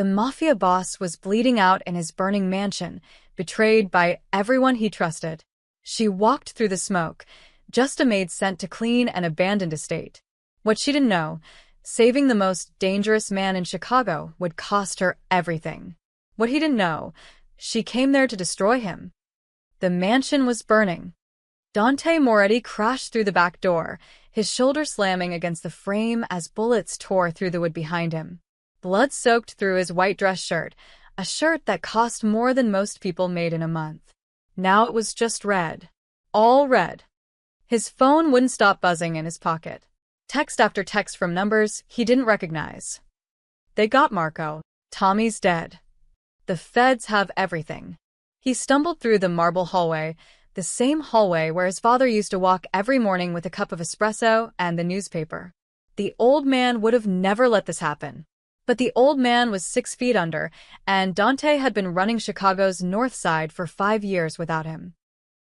The mafia boss was bleeding out in his burning mansion, betrayed by everyone he trusted. She walked through the smoke, just a maid sent to clean an abandoned estate. What she didn't know, saving the most dangerous man in Chicago would cost her everything. What he didn't know, she came there to destroy him. The mansion was burning. Dante Moretti crashed through the back door, his shoulder slamming against the frame as bullets tore through the wood behind him. Blood soaked through his white dress shirt, a shirt that cost more than most people made in a month. Now it was just red. All red. His phone wouldn't stop buzzing in his pocket. Text after text from numbers he didn't recognize. They got Marco. Tommy's dead. The feds have everything. He stumbled through the marble hallway, the same hallway where his father used to walk every morning with a cup of espresso and the newspaper. The old man would have never let this happen. But the old man was 6 feet under, and Dante had been running Chicago's north side for 5 years without him.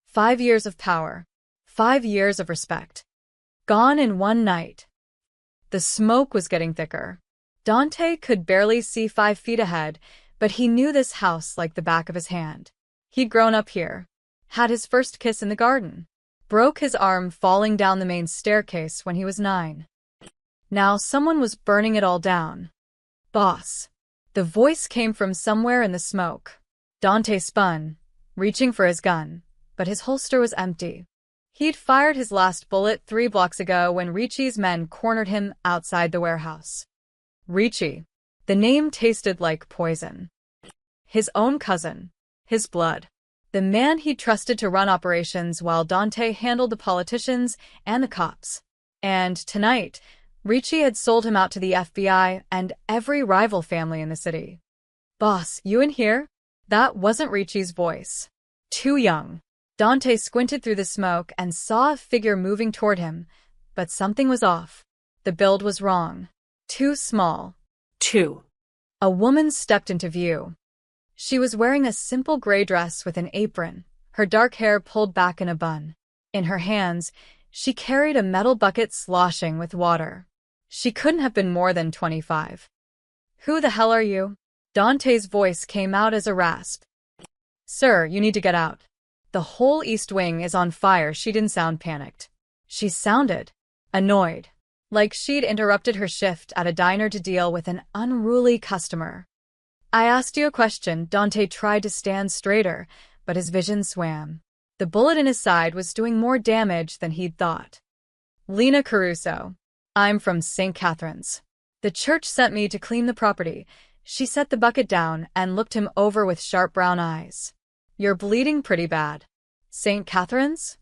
5 years of power. 5 years of respect. Gone in one night. The smoke was getting thicker. Dante could barely see 5 feet ahead, but he knew this house like the back of his hand. He'd grown up here. Had his first kiss in the garden. Broke his arm falling down the main staircase when he was 9. Now someone was burning it all down. Boss. The voice came from somewhere in the smoke. Dante spun, reaching for his gun, but his holster was empty. He'd fired his last bullet 3 blocks ago when Ricci's men cornered him outside the warehouse. Ricci. The name tasted like poison. His own cousin. His blood. The man he trusted to run operations while Dante handled the politicians and the cops. And tonight, Ricci had sold him out to the FBI and every rival family in the city. Boss, you in here? That wasn't Ricci's voice. Too young. Dante squinted through the smoke and saw a figure moving toward him, but something was off. The build was wrong. Too small. A woman stepped into view. She was wearing a simple gray dress with an apron, her dark hair pulled back in a bun. In her hands, she carried a metal bucket sloshing with water. She couldn't have been more than 25. Who the hell are you? Dante's voice came out as a rasp. Sir, you need to get out. The whole East Wing is on fire. She didn't sound panicked. She sounded annoyed, like she'd interrupted her shift at a diner to deal with an unruly customer. I asked you a question. Dante tried to stand straighter, but his vision swam. The bullet in his side was doing more damage than he'd thought. Lena Caruso. I'm from St. Catherine's. The church sent me to clean the property. She set the bucket down and looked him over with sharp brown eyes. You're bleeding pretty bad. St. Catherine's?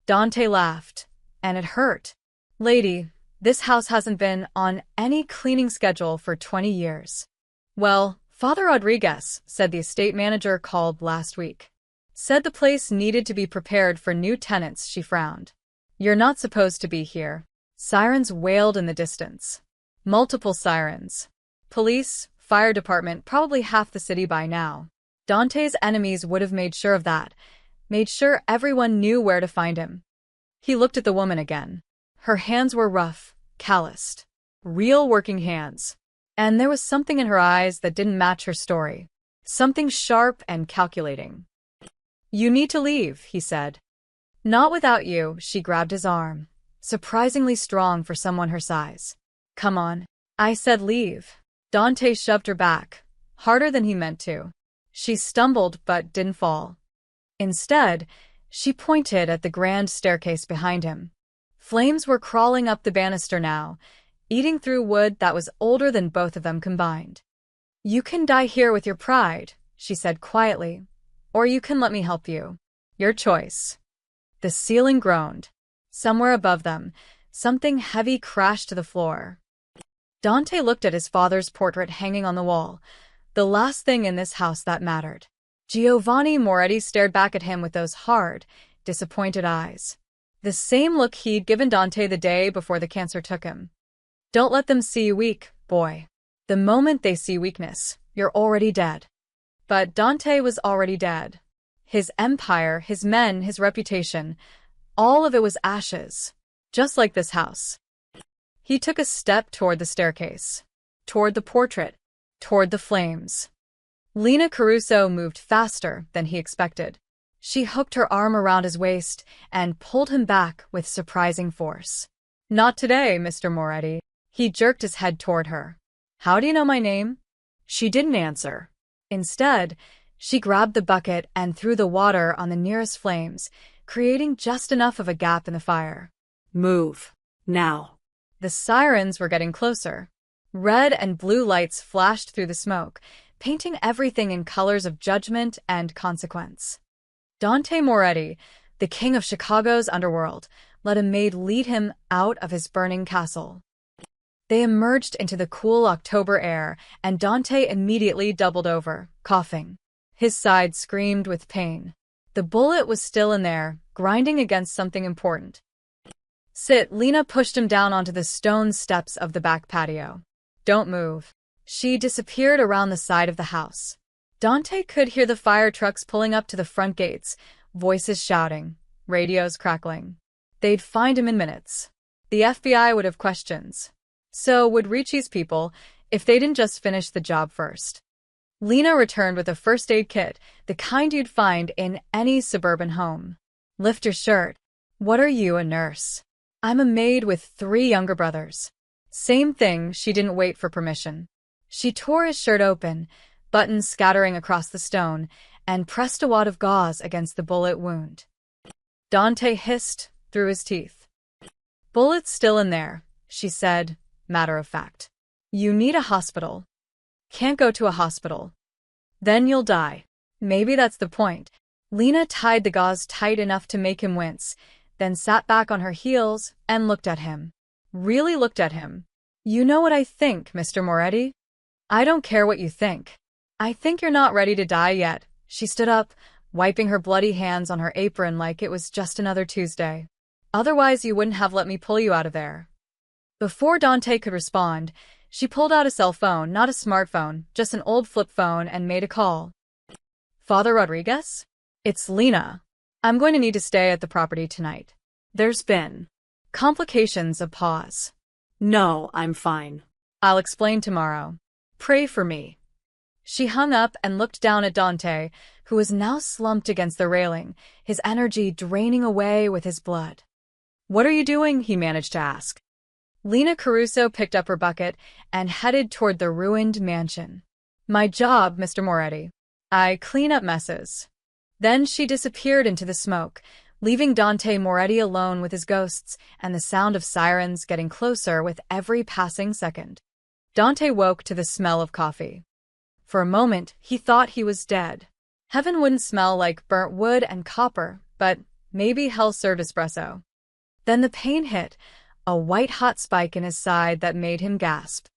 Dante laughed, and it hurt. Lady, this house hasn't been on any cleaning schedule for 20 years. Well, Father Rodriguez said the estate manager called last week. Said the place needed to be prepared for new tenants. She frowned. You're not supposed to be here. Sirens wailed in the distance. Multiple sirens. Police, fire department, probably half the city by now. Dante's enemies would have made sure of that, made sure everyone knew where to find him. He looked at the woman again. Her hands were rough, calloused. Real working hands. And there was something in her eyes that didn't match her story. Something sharp and calculating. You need to leave, he said. Not without you. She grabbed his arm. Surprisingly strong for someone her size. Come on. I said leave. Dante shoved her back, harder than he meant to. She stumbled but didn't fall. Instead, she pointed at the grand staircase behind him. Flames were crawling up the banister now, eating through wood that was older than both of them combined. You can die here with your pride, she said quietly, or you can let me help you. Your choice. The ceiling groaned. Somewhere above them, something heavy crashed to the floor. Dante looked at his father's portrait hanging on the wall, the last thing in this house that mattered. Giovanni Moretti stared back at him with those hard, disappointed eyes. The same look he'd given Dante the day before the cancer took him. Don't let them see you weak, boy. The moment they see weakness, you're already dead. But Dante was already dead. His empire, his men, his reputation, all of it was ashes, just like this house. He took a step toward the staircase, toward the portrait. toward the flames. Lena Caruso moved faster than he expected. She hooked her arm around his waist and pulled him back with surprising force. Not today, Mr. Moretti. He jerked his head toward her. How do you know my name? She didn't answer. Instead, she grabbed the bucket and threw the water on the nearest flames, creating just enough of a gap in the fire. Move. Now. The sirens were getting closer. Red and blue lights flashed through the smoke, painting everything in colors of judgment and consequence. Dante Moretti, the king of Chicago's underworld, let a maid lead him out of his burning castle. They emerged into the cool October air, and Dante immediately doubled over, coughing. His side screamed with pain. The bullet was still in there, grinding against something important. Sit, Lena pushed him down onto the stone steps of the back patio. Don't move. She disappeared around the side of the house. Dante could hear the fire trucks pulling up to the front gates, voices shouting, radios crackling. They'd find him in minutes. The FBI would have questions. So would Ricci's people, if they didn't just finish the job first. Lena returned with a first aid kit, the kind you'd find in any suburban home. Lift your shirt. What are you, a nurse? I'm a maid with 3 younger brothers. Same thing, she didn't wait for permission. She tore his shirt open, buttons scattering across the stone, and pressed a wad of gauze against the bullet wound. Dante hissed through his teeth. Bullet's still in there, she said, matter of fact. You need a hospital. Can't go to a hospital. Then you'll die. Maybe that's the point. Lena tied the gauze tight enough to make him wince, then sat back on her heels and looked at him. Really looked at him. You know what I think, Mr. Moretti? I don't care what you think. I think you're not ready to die yet. She stood up, wiping her bloody hands on her apron like it was just another Tuesday. Otherwise you wouldn't have let me pull you out of there. Before Dante could respond, she pulled out a cell phone, not a smartphone, just an old flip phone, and made a call. Father Rodriguez? It's Lena. I'm going to need to stay at the property tonight. There's been complications. A pause. No, I'm fine. I'll explain tomorrow. Pray for me. She hung up and looked down at Dante, who was now slumped against the railing, his energy draining away with his blood. What are you doing? He managed to ask. Lena Caruso picked up her bucket and headed toward the ruined mansion. My job, Mr. Moretti. I clean up messes. Then she disappeared into the smoke, leaving Dante Moretti alone with his ghosts and the sound of sirens getting closer with every passing second. Dante woke to the smell of coffee. For a moment, he thought he was dead. Heaven wouldn't smell like burnt wood and copper, but maybe hell served espresso. Then the pain hit, a white-hot spike in his side that made him gasp.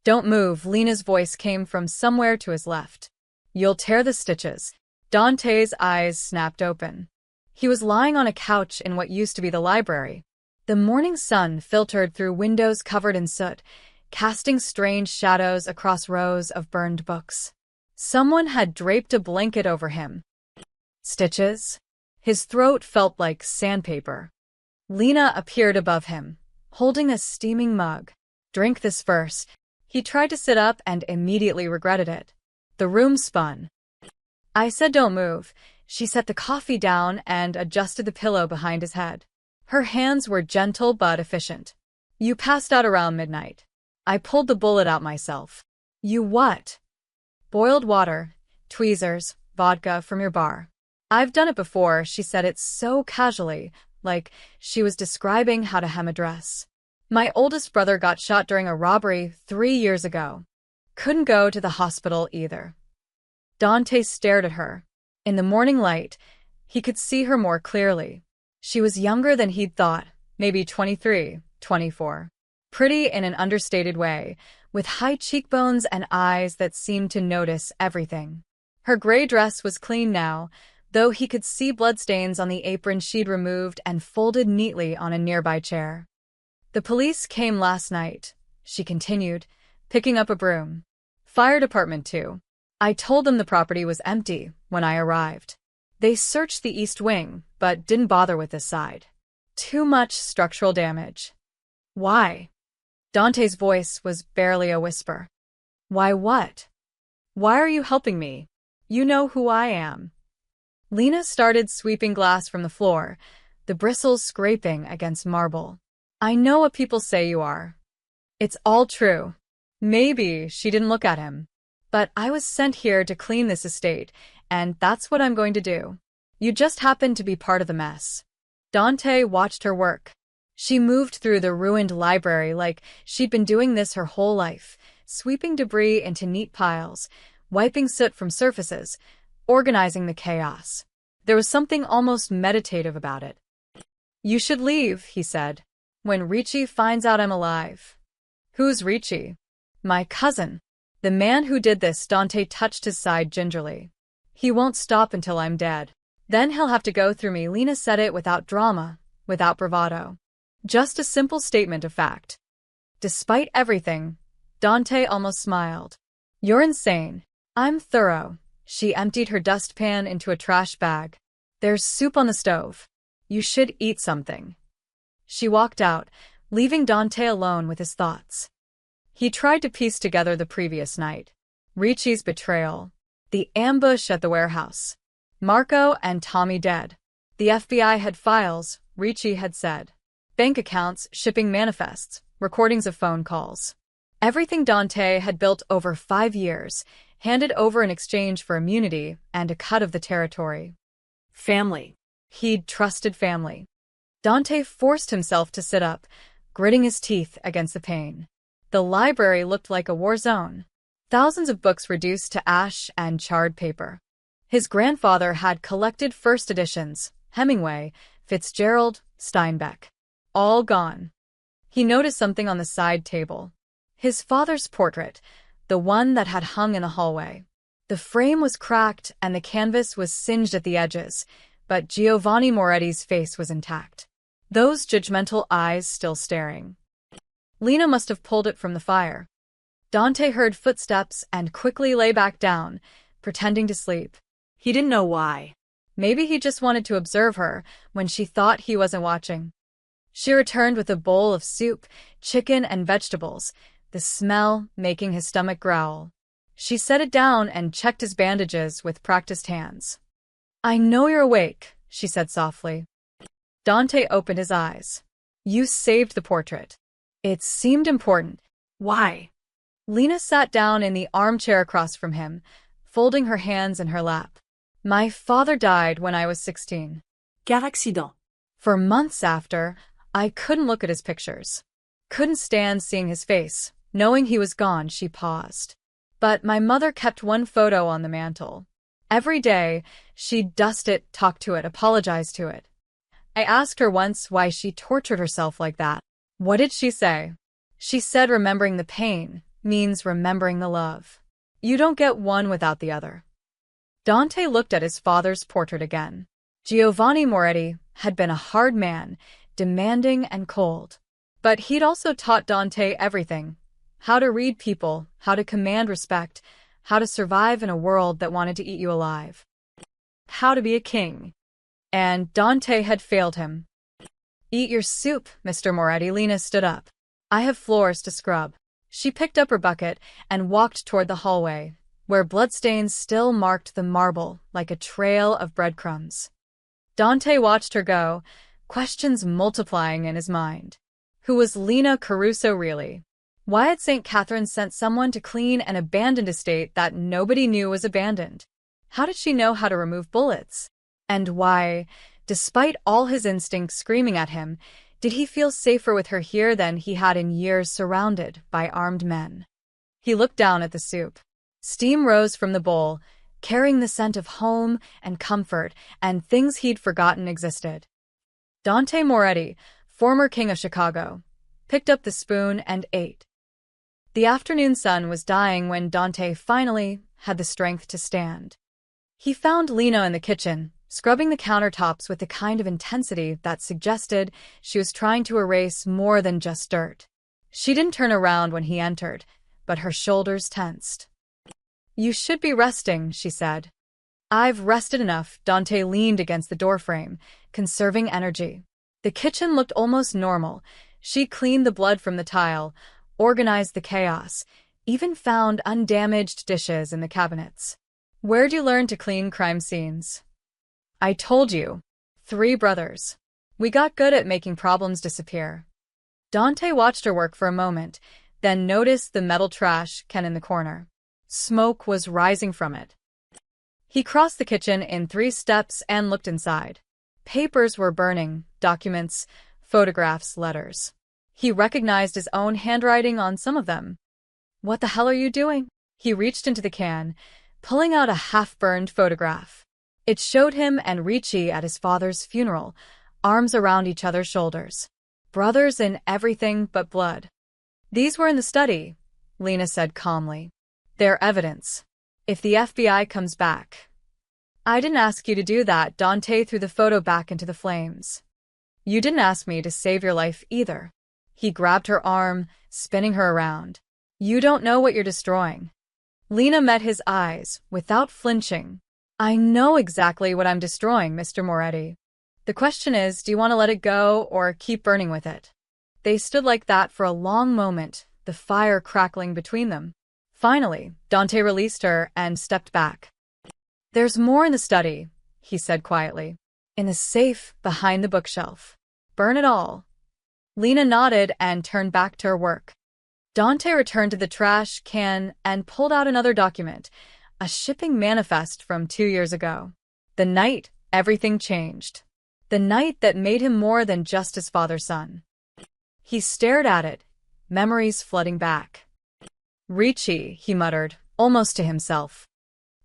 Don't move, Lena's voice came from somewhere to his left. You'll tear the stitches. Dante's eyes snapped open. He was lying on a couch in what used to be the library. The morning sun filtered through windows covered in soot, casting strange shadows across rows of burned books. Someone had draped a blanket over him. Stitches? His throat felt like sandpaper. Lena appeared above him, holding a steaming mug. Drink this first. He tried to sit up and immediately regretted it. The room spun. I said don't move. She set the coffee down and adjusted the pillow behind his head. Her hands were gentle but efficient. You passed out around midnight. I pulled the bullet out myself. You what? Boiled water, tweezers, vodka from your bar. I've done it before, she said it so casually, like she was describing how to hem a dress. My oldest brother got shot during a robbery 3 years ago. Couldn't go to the hospital either. Dante stared at her. In the morning light, he could see her more clearly. She was younger than he'd thought, maybe 23, 24. Pretty in an understated way, with high cheekbones and eyes that seemed to notice everything. Her gray dress was clean now, though he could see bloodstains on the apron she'd removed and folded neatly on a nearby chair. The police came last night, she continued, picking up a broom. Fire department too. I told them the property was empty when I arrived. They searched the east wing, but didn't bother with this side. Too much structural damage. Why? Dante's voice was barely a whisper. Why what? Why are you helping me? You know who I am. Lena started sweeping glass from the floor, the bristles scraping against marble. I know what people say you are. It's all true. Maybe she didn't look at him. But I was sent here to clean this estate, and that's what I'm going to do. You just happen to be part of the mess. Dante watched her work. She moved through the ruined library like she'd been doing this her whole life, sweeping debris into neat piles, wiping soot from surfaces, organizing the chaos. There was something almost meditative about it. You should leave, he said, when Ricci finds out I'm alive. Who's Ricci? My cousin. The man who did this. Dante touched his side gingerly. He won't stop until I'm dead. Then he'll have to go through me. Lena said it without drama, without bravado. Just a simple statement of fact. Despite everything, Dante almost smiled. You're insane. I'm thorough. She emptied her dustpan into a trash bag. There's soup on the stove. You should eat something. She walked out, leaving Dante alone with his thoughts. He tried to piece together the previous night. Ricci's betrayal. The ambush at the warehouse. Marco and Tommy dead. The FBI had files, Ricci had said. Bank accounts, shipping manifests, recordings of phone calls. Everything Dante had built over 5 years, handed over in exchange for immunity and a cut of the territory. Family. He'd trusted family. Dante forced himself to sit up, gritting his teeth against the pain. The library looked like a war zone. Thousands of books reduced to ash and charred paper. His grandfather had collected first editions, Hemingway, Fitzgerald, Steinbeck. All gone. He noticed something on the side table. His father's portrait, the one that had hung in the hallway. The frame was cracked and the canvas was singed at the edges, but Giovanni Moretti's face was intact. Those judgmental eyes still staring. Lena must have pulled it from the fire. Dante heard footsteps and quickly lay back down, pretending to sleep. He didn't know why. Maybe he just wanted to observe her when she thought he wasn't watching. She returned with a bowl of soup, chicken and vegetables, the smell making his stomach growl. She set it down and checked his bandages with practiced hands. I know you're awake, she said softly. Dante opened his eyes. You saved the portrait. It seemed important. Why? Lena sat down in the armchair across from him, folding her hands in her lap. My father died when I was 16. Quel accident? For months after, I couldn't look at his pictures. Couldn't stand seeing his face. Knowing he was gone, she paused. But my mother kept one photo on the mantel. Every day, she'd dust it, talk to it, apologize to it. I asked her once why she tortured herself like that. What did she say? She said remembering the pain means remembering the love. You don't get one without the other. Dante looked at his father's portrait again. Giovanni Moretti had been a hard man, demanding and cold. But he'd also taught Dante everything. How to read people, how to command respect, how to survive in a world that wanted to eat you alive. How to be a king. And Dante had failed him. Eat your soup, Mr. Moretti. Lena stood up. I have floors to scrub. She picked up her bucket and walked toward the hallway, where bloodstains still marked the marble like a trail of breadcrumbs. Dante watched her go, questions multiplying in his mind. Who was Lena Caruso really? Why had St. Catherine sent someone to clean an abandoned estate that nobody knew was abandoned? How did she know how to remove bullets? And why, despite all his instincts screaming at him, did he feel safer with her here than he had in years surrounded by armed men? He looked down at the soup. Steam rose from the bowl, carrying the scent of home and comfort and things he'd forgotten existed. Dante Moretti, former king of Chicago, picked up the spoon and ate. The afternoon sun was dying when Dante finally had the strength to stand. He found Lena in the kitchen, scrubbing the countertops with the kind of intensity that suggested she was trying to erase more than just dirt. She didn't turn around when he entered, but her shoulders tensed. You should be resting, she said. I've rested enough. Dante leaned against the doorframe, conserving energy. The kitchen looked almost normal. She cleaned the blood from the tile, organized the chaos, even found undamaged dishes in the cabinets. Where'd you learn to clean crime scenes? I told you. 3 brothers. We got good at making problems disappear. Dante watched her work for a moment, then noticed the metal trash can in the corner. Smoke was rising from it. He crossed the kitchen in 3 steps and looked inside. Papers were burning, documents, photographs, letters. He recognized his own handwriting on some of them. What the hell are you doing? He reached into the can, pulling out a half-burned photograph. It showed him and Ricci at his father's funeral, arms around each other's shoulders. Brothers in everything but blood. These were in the study, Lena said calmly. They're evidence. If the FBI comes back. I didn't ask you to do that. Dante threw the photo back into the flames. You didn't ask me to save your life either. He grabbed her arm, spinning her around. You don't know what you're destroying. Lena met his eyes, without flinching. I know exactly what I'm destroying, Mr. Moretti. The question is, do you want to let it go or keep burning with it? They stood like that for a long moment, the fire crackling between them. Finally, Dante released her and stepped back. There's more in the study, he said quietly. In the safe behind the bookshelf. Burn it all. Lena nodded and turned back to her work. Dante returned to the trash can and pulled out another document, a shipping manifest from 2 years ago. The night everything changed. The night that made him more than just his father's son. He stared at it, memories flooding back. Ricci, he muttered, almost to himself.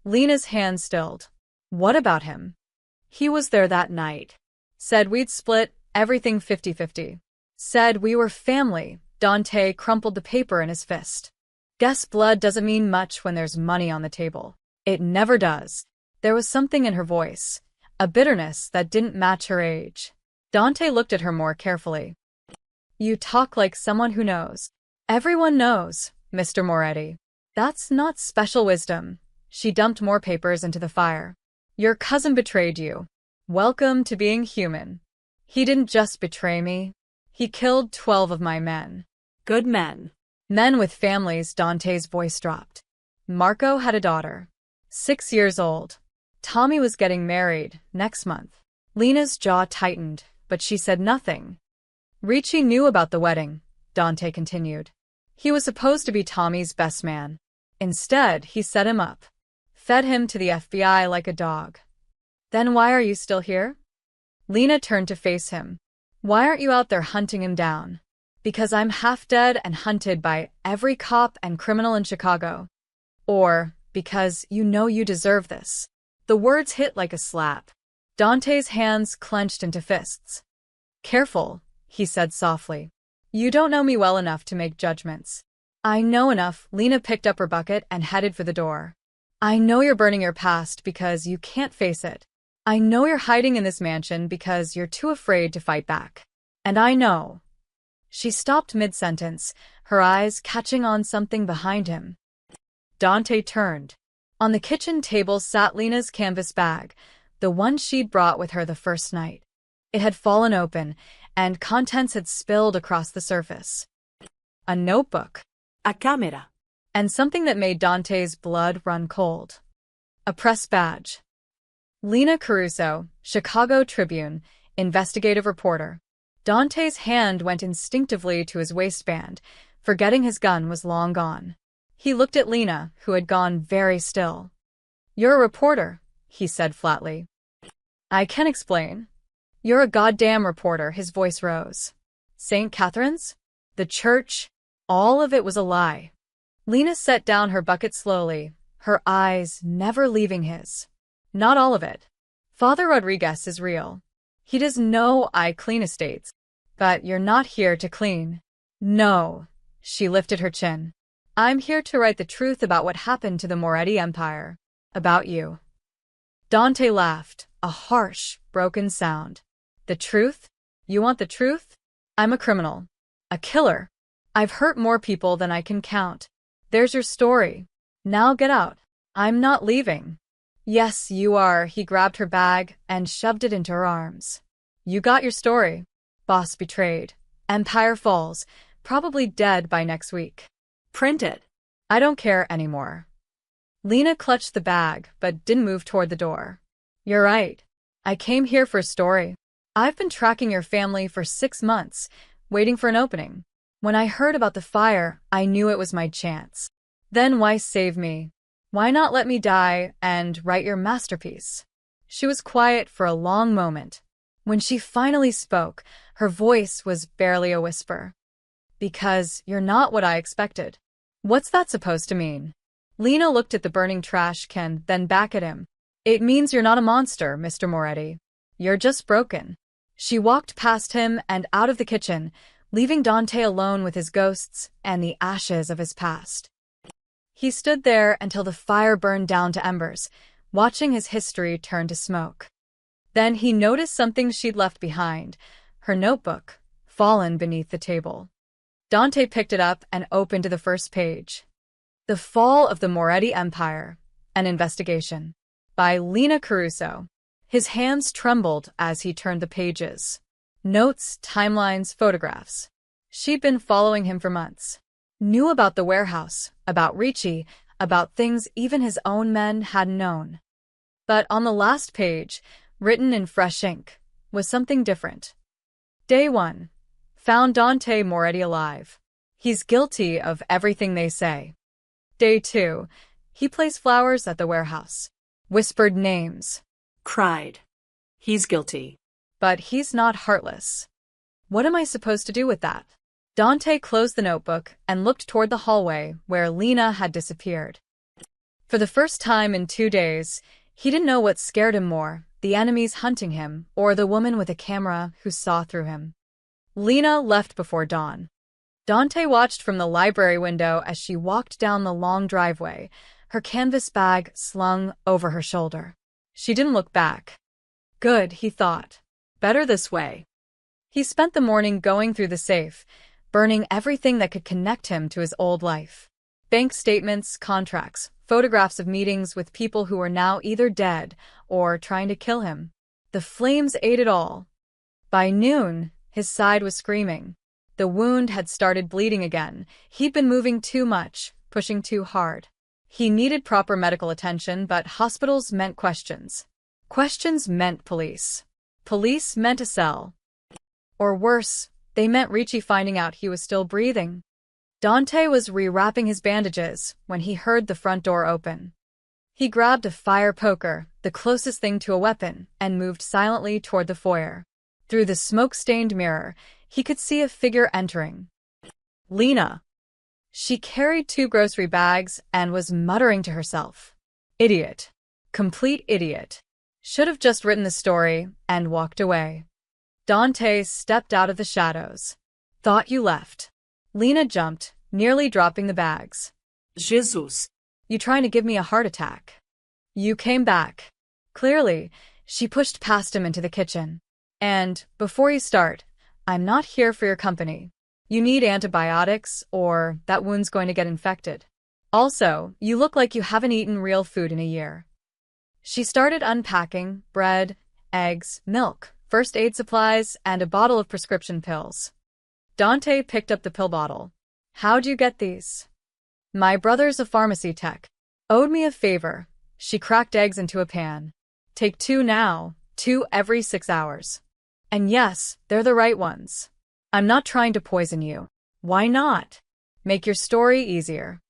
Lena's hand stilled. What about him? He was there that night. Said we'd split everything 50-50. Said we were family. Dante crumpled the paper in his fist. Guess blood doesn't mean much when there's money on the table. It never does. There was something in her voice, a bitterness that didn't match her age. Dante looked at her more carefully. You talk like someone who knows. Everyone knows, Mr. Moretti. That's not special wisdom. She dumped more papers into the fire. Your cousin betrayed you. Welcome to being human. He didn't just betray me. He killed 12 of my men. Good men. Men with families. Dante's voice dropped. Marco had a daughter. 6 years old. Tommy was getting married next month. Lena's jaw tightened, but she said nothing. Ricci knew about the wedding, Dante continued. He was supposed to be Tommy's best man. Instead, he set him up. Fed him to the FBI like a dog. Then why are you still here? Lena turned to face him. Why aren't you out there hunting him down? Because I'm half dead and hunted by every cop and criminal in Chicago. Or because you know you deserve this. The words hit like a slap. Dante's hands clenched into fists. Careful, he said softly. You don't know me well enough to make judgments. I know enough. Lena picked up her bucket and headed for the door. I know you're burning your past because you can't face it. I know you're hiding in this mansion because you're too afraid to fight back. And I know. She stopped mid-sentence, her eyes catching on something behind him. Dante turned. On the kitchen table sat Lena's canvas bag, the one she'd brought with her the first night. It had fallen open, and contents had spilled across the surface. A notebook. A camera. And something that made Dante's blood run cold. A press badge. Lena Caruso, Chicago Tribune, investigative reporter. Dante's hand went instinctively to his waistband, forgetting his gun was long gone. He looked at Lena, who had gone very still. You're a reporter, he said flatly. I can explain. You're a goddamn reporter, his voice rose. St. Catherine's? The church? All of it was a lie. Lena set down her bucket slowly, her eyes never leaving his. Not all of it. Father Rodriguez is real. He does know I clean estates. But you're not here to clean. No. She lifted her chin. I'm here to write the truth about what happened to the Moretti Empire. About you. Dante laughed, a harsh, broken sound. The truth? You want the truth? I'm a criminal. A killer. I've hurt more people than I can count. There's your story. Now get out. I'm not leaving. Yes, you are. He grabbed her bag and shoved it into her arms. You got your story. Boss betrayed. Empire falls. Probably dead by next week. Print it. I don't care anymore. Lena clutched the bag, but didn't move toward the door. You're right. I came here for a story. I've been tracking your family for 6 months, waiting for an opening. When I heard about the fire, I knew it was my chance. Then why save me? Why not let me die and write your masterpiece? She was quiet for a long moment. When she finally spoke, her voice was barely a whisper. Because you're not what I expected. What's that supposed to mean? Lena looked at the burning trash can, then back at him. It means you're not a monster, Mr. Moretti. You're just broken. She walked past him and out of the kitchen, leaving Dante alone with his ghosts and the ashes of his past. He stood there until the fire burned down to embers, watching his history turn to smoke. Then he noticed something she'd left behind, her notebook, fallen beneath the table. Dante picked it up and opened to the first page. The Fall of the Moretti Empire, an Investigation, by Lena Caruso. His hands trembled as he turned the pages. Notes, timelines, photographs. She'd been following him for months. Knew about the warehouse, about Ricci, about things even his own men hadn't known. But on the last page, written in fresh ink, was something different. Day 1. Found Dante Moretti alive. He's guilty of everything they say. Day 2. He placed flowers at the warehouse. Whispered names. Cried. He's guilty. But he's not heartless. What am I supposed to do with that? Dante closed the notebook and looked toward the hallway where Lena had disappeared. For the first time in 2 days, he didn't know what scared him more, the enemies hunting him or the woman with a camera who saw through him. Lena left before dawn. Dante watched from the library window as she walked down the long driveway, her canvas bag slung over her shoulder. She didn't look back. Good, he thought. Better this way. He spent the morning going through the safe, burning everything that could connect him to his old life. Bank statements, contracts, photographs of meetings with people who were now either dead or trying to kill him. The flames ate it all. By noon, his side was screaming. The wound had started bleeding again. He'd been moving too much, pushing too hard. He needed proper medical attention, but hospitals meant questions. Questions meant police. Police meant a cell. Or worse, they meant Ricci finding out he was still breathing. Dante was rewrapping his bandages when he heard the front door open. He grabbed a fire poker, the closest thing to a weapon, and moved silently toward the foyer. Through the smoke-stained mirror, he could see a figure entering. Lena. She carried 2 grocery bags and was muttering to herself. Idiot. Complete idiot. Should have just written the story and walked away. Dante stepped out of the shadows. Thought you left. Lena jumped, nearly dropping the bags. Jesus. You trying to give me a heart attack? You came back. Clearly, she pushed past him into the kitchen. And, before you start, I'm not here for your company. You need antibiotics, or that wound's going to get infected. Also, you look like you haven't eaten real food in a year. She started unpacking bread, eggs, milk, first aid supplies, and a bottle of prescription pills. Dante picked up the pill bottle. How'd you get these? My brother's a pharmacy tech. Owed me a favor. She cracked eggs into a pan. Take 2 now, 2 every 6 hours. And yes, they're the right ones. I'm not trying to poison you. Why not? Make your story easier.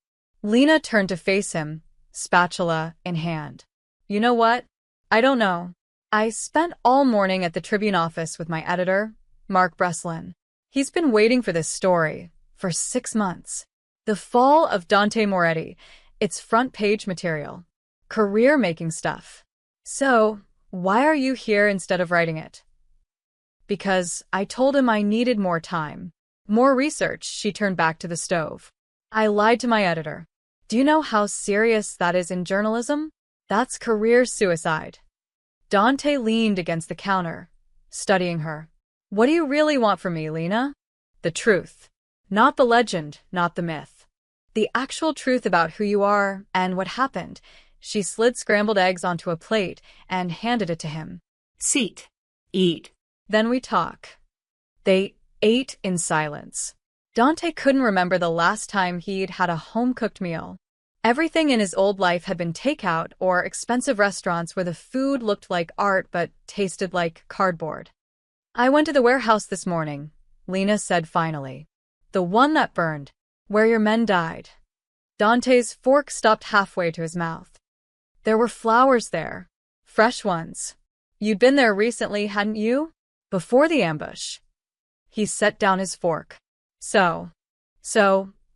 Lena turned to face him, spatula in hand. You know what? I don't know. I spent all morning at the Tribune office with my editor, Mark Breslin. He's been waiting for this story for 6 months. The Fall of Dante Moretti. It's front-page material. Career-making stuff. So, why are you here instead of writing it? Because I told him I needed more time. More research. She turned back to the stove. I lied to my editor. Do you know how serious that is in journalism? That's career suicide. Dante leaned against the counter, studying her. What do you really want from me, Lena? The truth. Not the legend, not the myth. The actual truth about who you are and what happened. She slid scrambled eggs onto a plate and handed it to him. Seat. Eat. Then we talk. They ate in silence. Dante couldn't remember the last time he'd had a home-cooked meal. Everything in his old life had been takeout or expensive restaurants where the food looked like art but tasted like cardboard. I went to the warehouse this morning, Lena said finally. The one that burned, where your men died. Dante's fork stopped halfway to his mouth. There were flowers there. Fresh ones. You'd been there recently, hadn't you? Before the ambush. He set down his fork. So,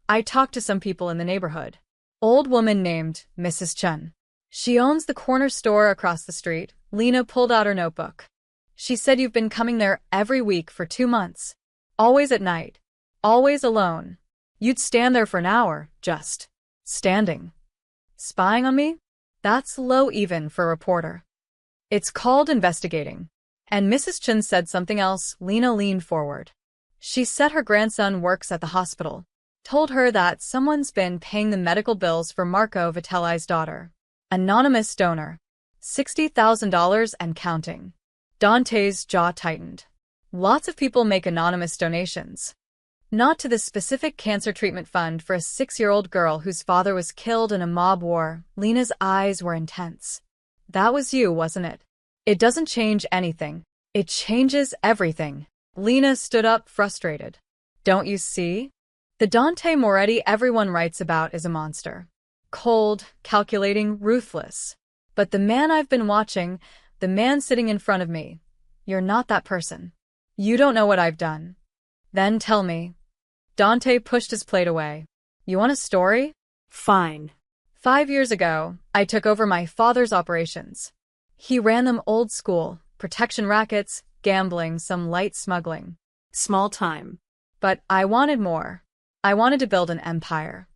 I talked to some people in the neighborhood. Old woman named Mrs. Chen. She owns the corner store across the street. Lena pulled out her notebook. She said you've been coming there every week for 2 months. Always at night. Always alone. You'd stand there for an hour, just standing. Spying on me? That's low even for a reporter. It's called investigating. And Mrs. Chen said something else. Lena leaned forward. She said her grandson works at the hospital. Told her that someone's been paying the medical bills for Marco Vitelli's daughter. Anonymous donor. $60,000 and counting. Dante's jaw tightened. Lots of people make anonymous donations. Not to the specific cancer treatment fund for a 6-year-old girl whose father was killed in a mob war. Lena's eyes were intense. That was you, wasn't it? It doesn't change anything. It changes everything. Lena stood up, frustrated. Don't you see? The Dante Moretti everyone writes about is a monster. Cold, calculating, ruthless. But the man I've been watching, the man sitting in front of me, you're not that person. You don't know what I've done. Then tell me. Dante pushed his plate away. You want a story? Fine. 5 years ago, I took over my father's operations. He ran them old school, protection rackets, gambling, some light smuggling. Small time. But I wanted more. I wanted to build an empire.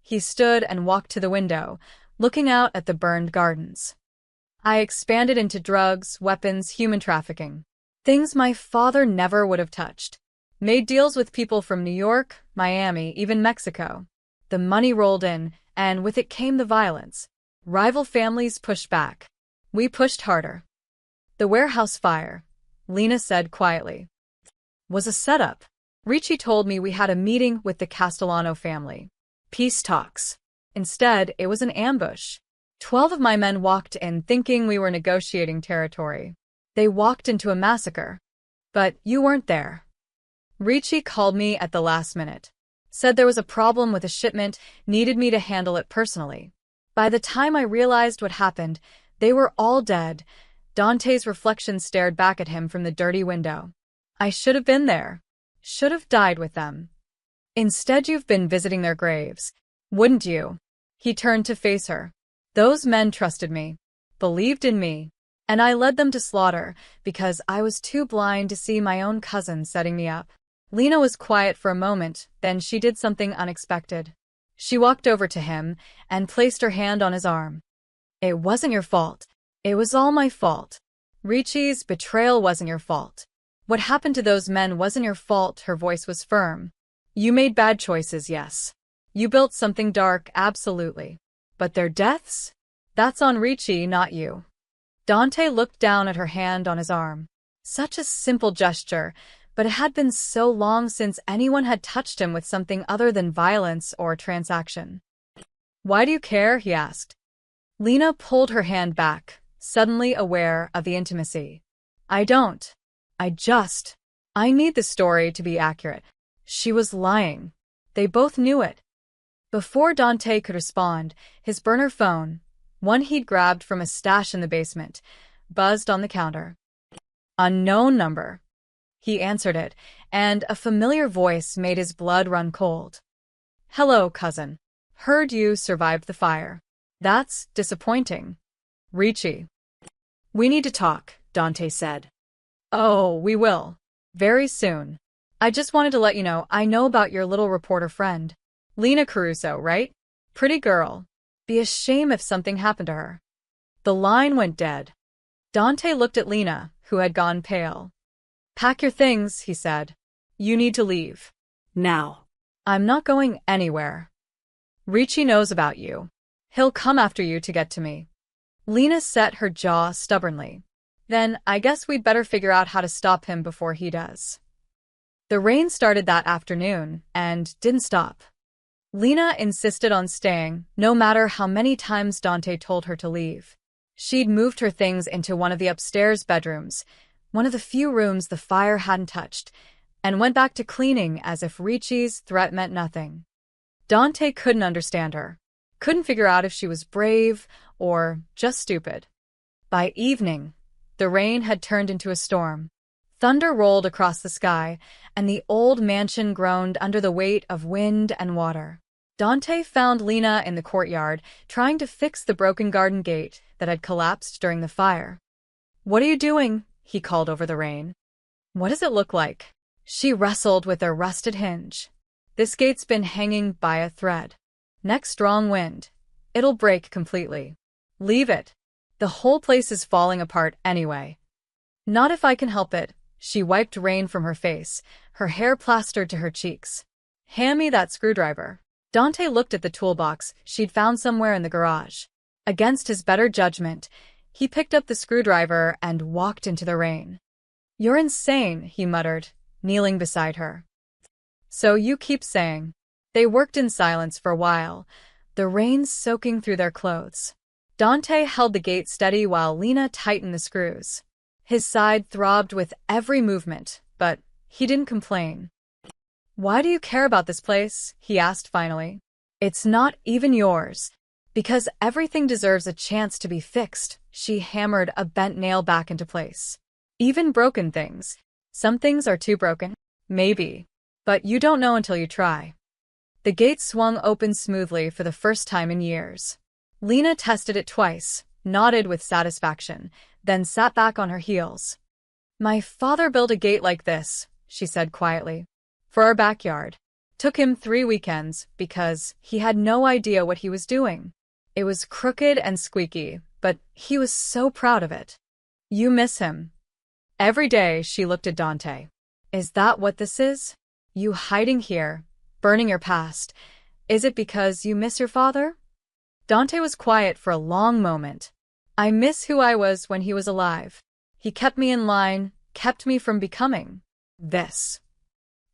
He stood and walked to the window, looking out at the burned gardens. I expanded into drugs, weapons, human trafficking. Things my father never would have touched. Made deals with people from New York, Miami, even Mexico. The money rolled in, and with it came the violence. Rival families pushed back. We pushed harder. The warehouse fire, Lena said quietly, was a setup. Ricci told me we had a meeting with the Castellano family. Peace talks. Instead, it was an ambush. 12 of my men walked in thinking we were negotiating territory. They walked into a massacre. But you weren't there. Ricci called me at the last minute. Said there was a problem with a shipment, needed me to handle it personally. By the time I realized what happened, they were all dead. Dante's reflection stared back at him from the dirty window. I should have been there. Should have died with them. Instead, you've been visiting their graves. Wouldn't you? He turned to face her. Those men trusted me, believed in me, and I led them to slaughter because I was too blind to see my own cousin setting me up. Lena was quiet for a moment, then she did something unexpected. She walked over to him and placed her hand on his arm. It wasn't your fault. It was all my fault. Ricci's betrayal wasn't your fault. What happened to those men wasn't your fault. Her voice was firm. You made bad choices, yes. You built something dark, absolutely. But their deaths? That's on Ricci, not you. Dante looked down at her hand on his arm. Such a simple gesture, but it had been so long since anyone had touched him with something other than violence or transaction. Why do you care? He asked. Lena pulled her hand back, suddenly aware of the intimacy. I don't. I need the story to be accurate. She was lying. They both knew it. Before Dante could respond, his burner phone, one he'd grabbed from a stash in the basement, buzzed on the counter. Unknown number. He answered it, and a familiar voice made his blood run cold. Hello, cousin. Heard you survived the fire. That's disappointing. Ricci. We need to talk, Dante said. Oh, we will. Very soon. I just wanted to let you know I know about your little reporter friend. Lena Caruso, right? Pretty girl. Be a shame if something happened to her. The line went dead. Dante looked at Lena, who had gone pale. Pack your things, he said. You need to leave. Now. I'm not going anywhere. Ricci knows about you. He'll come after you to get to me. Lena set her jaw stubbornly. Then I guess we'd better figure out how to stop him before he does. The rain started that afternoon and didn't stop. Lena insisted on staying, no matter how many times Dante told her to leave. She'd moved her things into one of the upstairs bedrooms, one of the few rooms the fire hadn't touched, and went back to cleaning as if Ricci's threat meant nothing. Dante couldn't understand her, couldn't figure out if she was brave or just stupid. By evening, the rain had turned into a storm. Thunder rolled across the sky, and the old mansion groaned under the weight of wind and water. Dante found Lena in the courtyard, trying to fix the broken garden gate that had collapsed during the fire. "What are you doing?" he called over the rain. "What does it look like?" She wrestled with a rusted hinge. "This gate's been hanging by a thread. Next strong wind, it'll break completely. Leave it. The whole place is falling apart anyway." "Not if I can help it." She wiped rain from her face, her hair plastered to her cheeks. "Hand me that screwdriver." Dante looked at the toolbox she'd found somewhere in the garage. Against his better judgment, he picked up the screwdriver and walked into the rain. "You're insane," he muttered, kneeling beside her. "So you keep saying." They worked in silence for a while, the rain soaking through their clothes. Dante held the gate steady while Lena tightened the screws. His side throbbed with every movement, but he didn't complain. "Why do you care about this place?" he asked finally. "It's not even yours." "Because everything deserves a chance to be fixed." She hammered a bent nail back into place. "Even broken things. Some things are too broken." "Maybe. But you don't know until you try." The gate swung open smoothly for the first time in years. Lena tested it twice, nodded with satisfaction, then sat back on her heels. "My father built a gate like this," she said quietly, "for our backyard. Took him 3 weekends because he had no idea what he was doing. It was crooked and squeaky, but he was so proud of it." "You miss him." Every day she looked at Dante. "Is that what this is? You hiding here, burning your past. Is it because you miss your father?" Dante was quiet for a long moment. "I miss who I was when he was alive. He kept me in line, kept me from becoming this."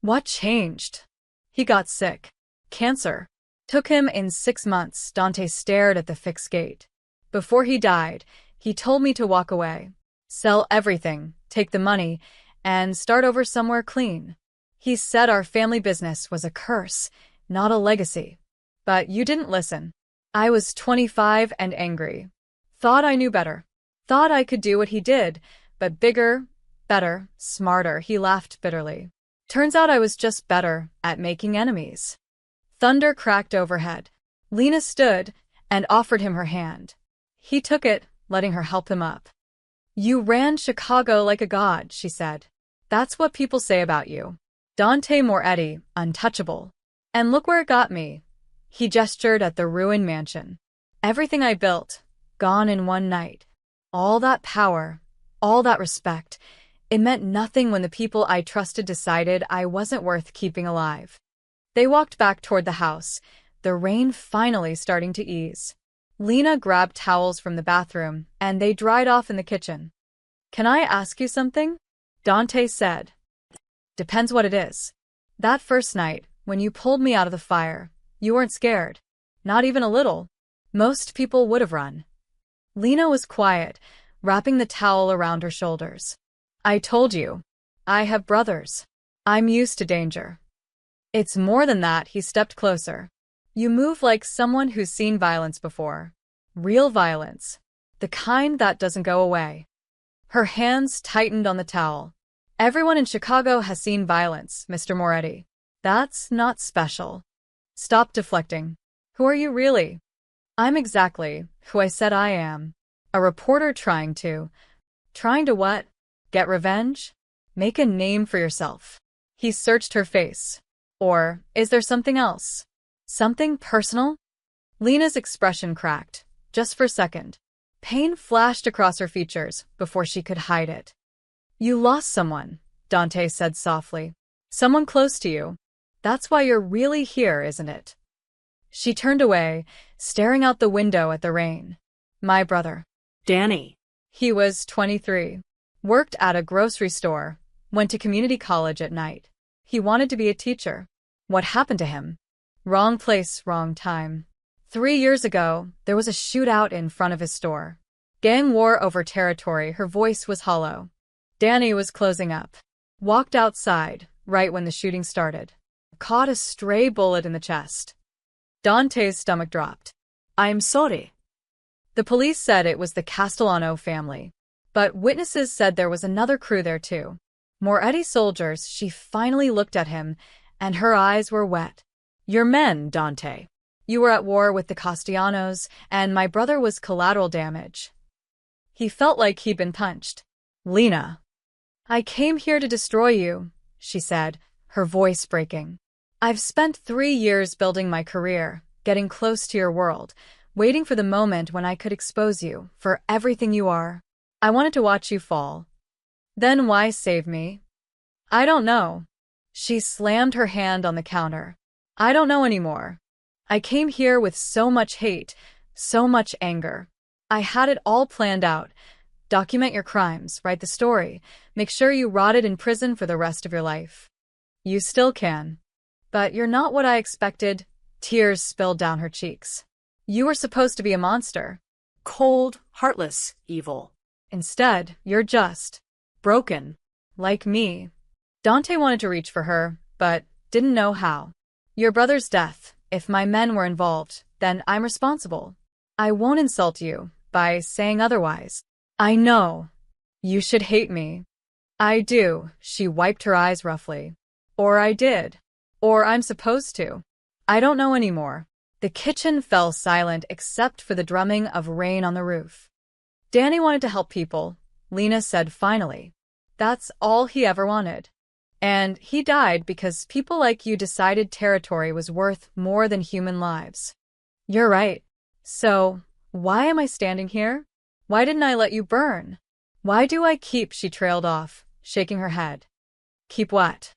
"What changed?" "He got sick. Cancer. Took him in 6 months." Dante stared at the fixed gate. "Before he died, he told me to walk away. Sell everything, take the money, and start over somewhere clean. He said our family business was a curse, not a legacy. But you didn't listen." "I was 25 and angry. Thought I knew better. Thought I could do what he did, but bigger, better, smarter." He laughed bitterly. "Turns out I was just better at making enemies." Thunder cracked overhead. Lena stood and offered him her hand. He took it, letting her help him up. "You ran Chicago like a god," she said. "That's what people say about you. Dante Moretti, untouchable. And look where it got me." He gestured at the ruined mansion. "Everything I built, gone in one night. All that power, all that respect. It meant nothing when the people I trusted decided I wasn't worth keeping alive." They walked back toward the house, the rain finally starting to ease. Lena grabbed towels from the bathroom, and they dried off in the kitchen. "Can I ask you something?" Dante said. "Depends what it is." "That first night, when you pulled me out of the fire, you weren't scared. Not even a little. Most people would have run." Lena was quiet, wrapping the towel around her shoulders. "I told you. I have brothers. I'm used to danger." "It's more than that." He stepped closer. "You move like someone who's seen violence before. Real violence. The kind that doesn't go away." Her hands tightened on the towel. "Everyone in Chicago has seen violence, Mr. Moretti. That's not special." "Stop deflecting. Who are you really?" "I'm exactly who I said I am. A reporter trying to..." "Trying to what? Get revenge? Make a name for yourself?" He searched her face. "Or is there something else? Something personal?" Lena's expression cracked, just for a second. Pain flashed across her features before she could hide it. "You lost someone," Dante said softly. "Someone close to you. That's why you're really here, isn't it?" She turned away, staring out the window at the rain. "My brother." Danny. He was 23. Worked at a grocery store. Went to community college at night. He wanted to be a teacher. What happened to him? Wrong place, wrong time. 3 years ago, there was a shootout in front of his store. Gang war over territory, her voice was hollow. Danny was closing up. Walked outside, right when the shooting started. Caught a stray bullet in the chest. Dante's stomach dropped. I'm sorry. The police said it was the Castellano family. But witnesses said there was another crew there too. Moretti soldiers. She finally looked at him, and her eyes were wet. Your men, Dante. You were at war with the Castellanos, and my brother was collateral damage. He felt like he'd been punched. Lena. I came here to destroy you, she said, her voice breaking. I've spent 3 years building my career, getting close to your world, waiting for the moment when I could expose you for everything you are. I wanted to watch you fall. Then why save me? I don't know. She slammed her hand on the counter. I don't know anymore. I came here with so much hate, so much anger. I had it all planned out. Document your crimes, write the story, make sure you rotted in prison for the rest of your life. You still can. But you're not what I expected. Tears spilled down her cheeks. You were supposed to be a monster. Cold, heartless, evil. Instead, you're just broken. Like me. Dante wanted to reach for her, but didn't know how. Your brother's death. If my men were involved, then I'm responsible. I won't insult you by saying otherwise. I know. You should hate me. I do, she wiped her eyes roughly. Or I did. Or I'm supposed to. I don't know anymore. The kitchen fell silent except for the drumming of rain on the roof. Danny wanted to help people, Lena said finally. That's all he ever wanted. And he died because people like you decided territory was worth more than human lives. You're right. So, why am I standing here? Why didn't I let you burn? Why do I keep, she trailed off, shaking her head. Keep what?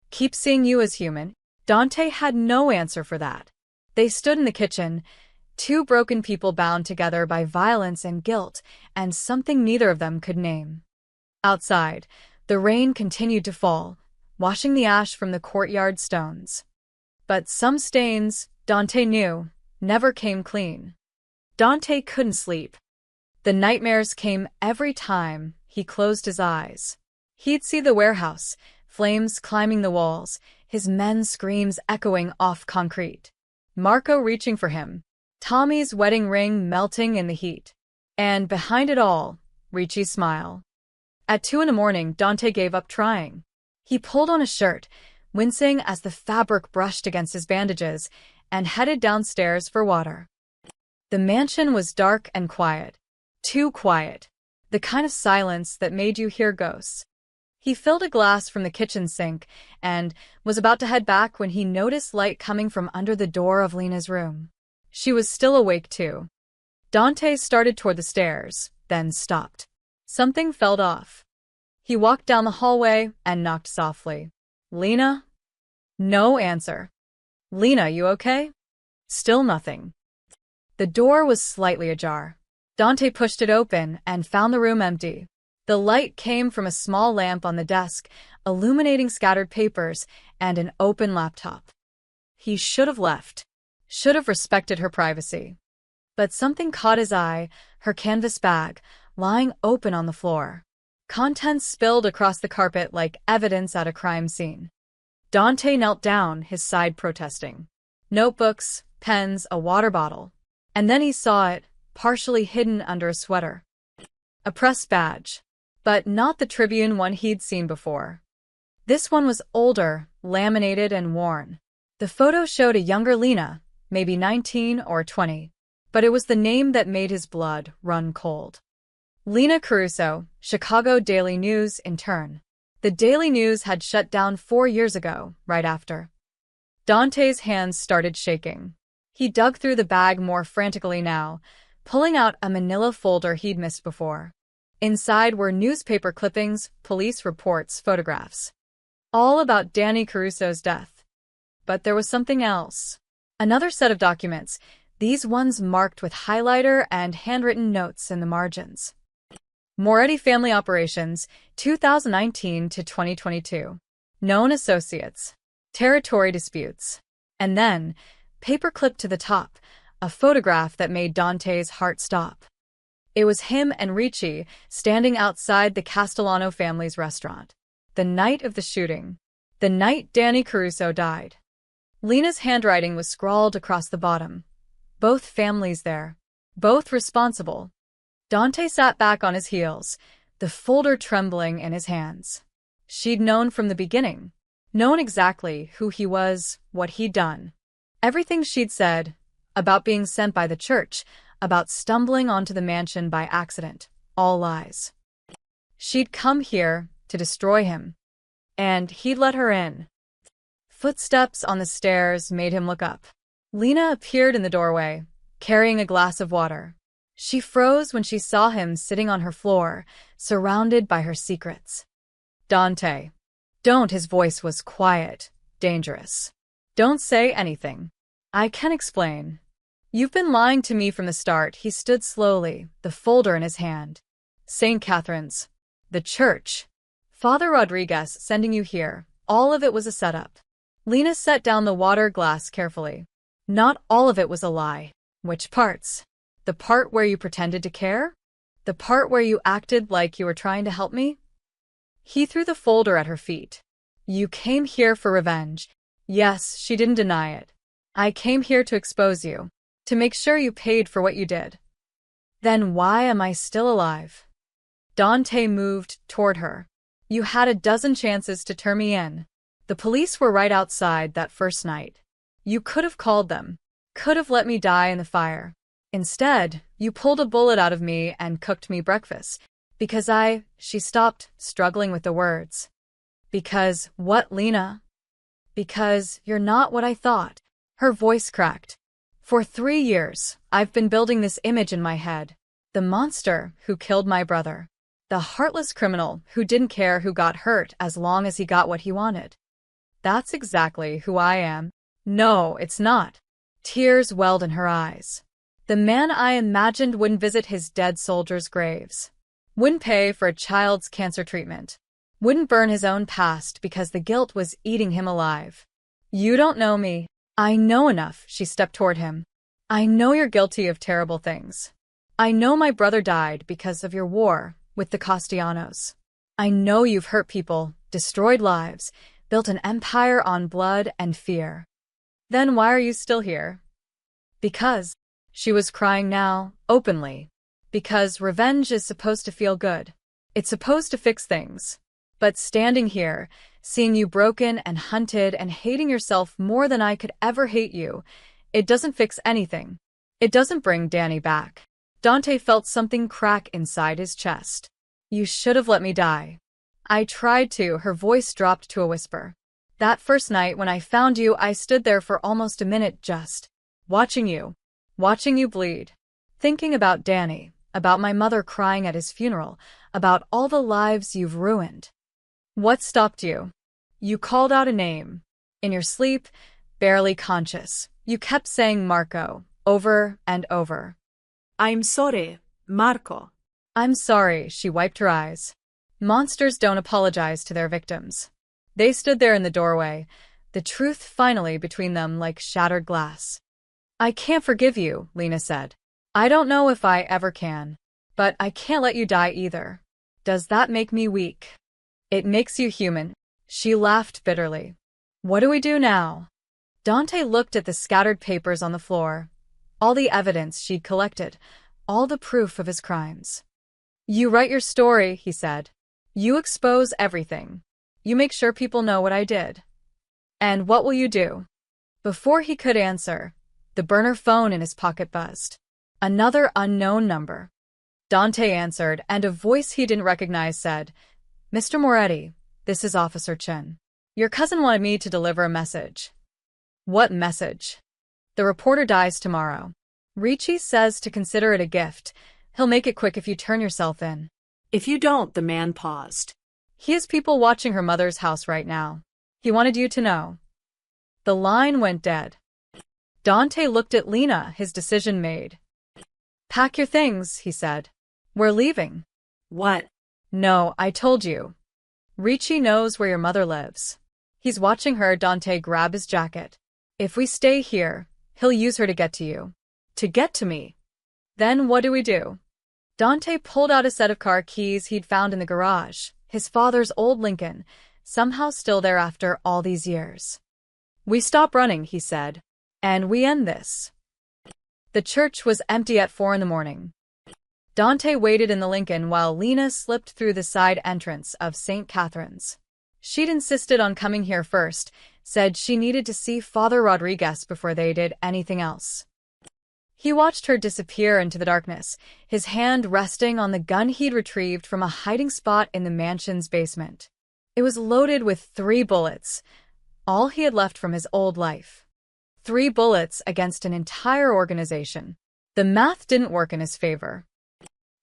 Keep seeing you as human. Dante had no answer for that. They stood in the kitchen, two broken people bound together by violence and guilt, and something neither of them could name. Outside, the rain continued to fall, washing the ash from the courtyard stones. But some stains, Dante knew, never came clean. Dante couldn't sleep. The nightmares came every time he closed his eyes. He'd see the warehouse, flames climbing the walls, his men's screams echoing off concrete. Marco reaching for him, Tommy's wedding ring melting in the heat. And behind it all, Ricci's smile. At 2 a.m, Dante gave up trying. He pulled on a shirt, wincing as the fabric brushed against his bandages, and headed downstairs for water. The mansion was dark and quiet. Too quiet. The kind of silence that made you hear ghosts. He filled a glass from the kitchen sink and was about to head back when he noticed light coming from under the door of Lena's room. She was still awake too. Dante started toward the stairs, then stopped. Something fell off. He walked down the hallway and knocked softly. Lena? No answer. Lena, you okay? Still nothing. The door was slightly ajar. Dante pushed it open and found the room empty. The light came from a small lamp on the desk, illuminating scattered papers and an open laptop. He should have left. Should have respected her privacy. But something caught his eye, her canvas bag, lying open on the floor. Contents spilled across the carpet like evidence at a crime scene. Dante knelt down, his side protesting. Notebooks, pens, a water bottle. And then he saw it, partially hidden under a sweater. A press badge. But not the Tribune one he'd seen before. This one was older, laminated and worn. The photo showed a younger Lena, maybe 19 or 20. But it was the name that made his blood run cold. Lena Caruso, Chicago Daily News intern. The Daily News had shut down 4 years ago, right after. Dante's hands started shaking. He dug through the bag more frantically now, pulling out a manila folder he'd missed before. Inside were newspaper clippings, police reports, photographs. All about Danny Caruso's death. But there was something else. Another set of documents, these ones marked with highlighter and handwritten notes in the margins. Moretti Family Operations, 2019 to 2022. known associates, territory disputes. And then, paperclip to the top, a photograph that made Dante's heart stop. It was him and Ricci standing outside the Castellano family's restaurant. The night of the shooting. The night Danny Caruso died. Lena's handwriting was scrawled across the bottom. Both families there. Both responsible. Dante sat back on his heels, the folder trembling in his hands. She'd known from the beginning. Known exactly who he was, what he'd done. Everything she'd said, about being sent by the church, about stumbling onto the mansion by accident, all lies. She'd come here to destroy him. And he'd let her in. Footsteps on the stairs made him look up. Lena appeared in the doorway, carrying a glass of water. She froze when she saw him sitting on her floor, surrounded by her secrets. Dante. Don't, his voice was quiet, dangerous. Don't say anything. I can explain. You've been lying to me from the start. He stood slowly, the folder in his hand. St. Catherine's. The church. Father Rodriguez sending you here. All of it was a setup. Lena set down the water glass carefully. Not all of it was a lie. Which parts? The part where you pretended to care? The part where you acted like you were trying to help me? He threw the folder at her feet. You came here for revenge. Yes, she didn't deny it. I came here to expose you. To make sure you paid for what you did. Then why am I still alive? Dante moved toward her. You had a dozen chances to turn me in. The police were right outside that first night. You could have called them. Could have let me die in the fire. Instead, you pulled a bullet out of me and cooked me breakfast. Because she stopped, struggling with the words. Because what, Lena? Because you're not what I thought. Her voice cracked. For 3 years, I've been building this image in my head. The monster who killed my brother. The heartless criminal who didn't care who got hurt as long as he got what he wanted. That's exactly who I am. No, it's not. Tears welled in her eyes. The man I imagined wouldn't visit his dead soldiers' graves. Wouldn't pay for a child's cancer treatment. Wouldn't burn his own past because the guilt was eating him alive. You don't know me. I know enough. She stepped toward him. I know you're guilty of terrible things. I know my brother died because of your war with the Castellanos. I know you've hurt people, destroyed lives, built an empire on blood and fear. Then why are you still here? Because. She was crying now, openly. Because revenge is supposed to feel good. It's supposed to fix things. But standing here, seeing you broken and hunted and hating yourself more than I could ever hate you, it doesn't fix anything. It doesn't bring Danny back. Dante felt something crack inside his chest. You should have let me die. I tried to. Her voice dropped to a whisper. That first night when I found you, I stood there for almost a minute just watching you bleed, thinking about Danny, about my mother crying at his funeral, about all the lives you've ruined. What stopped you? You called out a name. In your sleep, barely conscious, you kept saying Marco, over and over. I'm sorry, Marco. I'm sorry, she wiped her eyes. Monsters don't apologize to their victims. They stood there in the doorway, the truth finally between them like shattered glass. I can't forgive you, Lena said. I don't know if I ever can. But I can't let you die either. Does that make me weak? It makes you human. She laughed bitterly. What do we do now? Dante looked at the scattered papers on the floor. All the evidence she'd collected. All the proof of his crimes. You write your story, he said. You expose everything. You make sure people know what I did. And what will you do? Before he could answer, the burner phone in his pocket buzzed. Another unknown number. Dante answered, and a voice he didn't recognize said, Mr. Moretti, this is Officer Chen. Your cousin wanted me to deliver a message. What message? The reporter dies tomorrow. Ricci says to consider it a gift. He'll make it quick if you turn yourself in. If you don't, the man paused. He has people watching her mother's house right now. He wanted you to know. The line went dead. Dante looked at Lena, his decision made. Pack your things, he said. We're leaving. What? No, I told you. Ricci knows where your mother lives. He's watching her. Dante grabbed his jacket. If we stay here, he'll use her to get to you. To get to me. Then what do we do? Dante pulled out a set of car keys he'd found in the garage, his father's old Lincoln, somehow still there after all these years. We stop running, he said, and we end this. The church was empty at 4 a.m. Dante waited in the Lincoln while Lena slipped through the side entrance of St. Catherine's. She'd insisted on coming here first, said she needed to see Father Rodriguez before they did anything else. He watched her disappear into the darkness, his hand resting on the gun he'd retrieved from a hiding spot in the mansion's basement. It was loaded with 3 bullets, all he had left from his old life. 3 bullets against an entire organization. The math didn't work in his favor.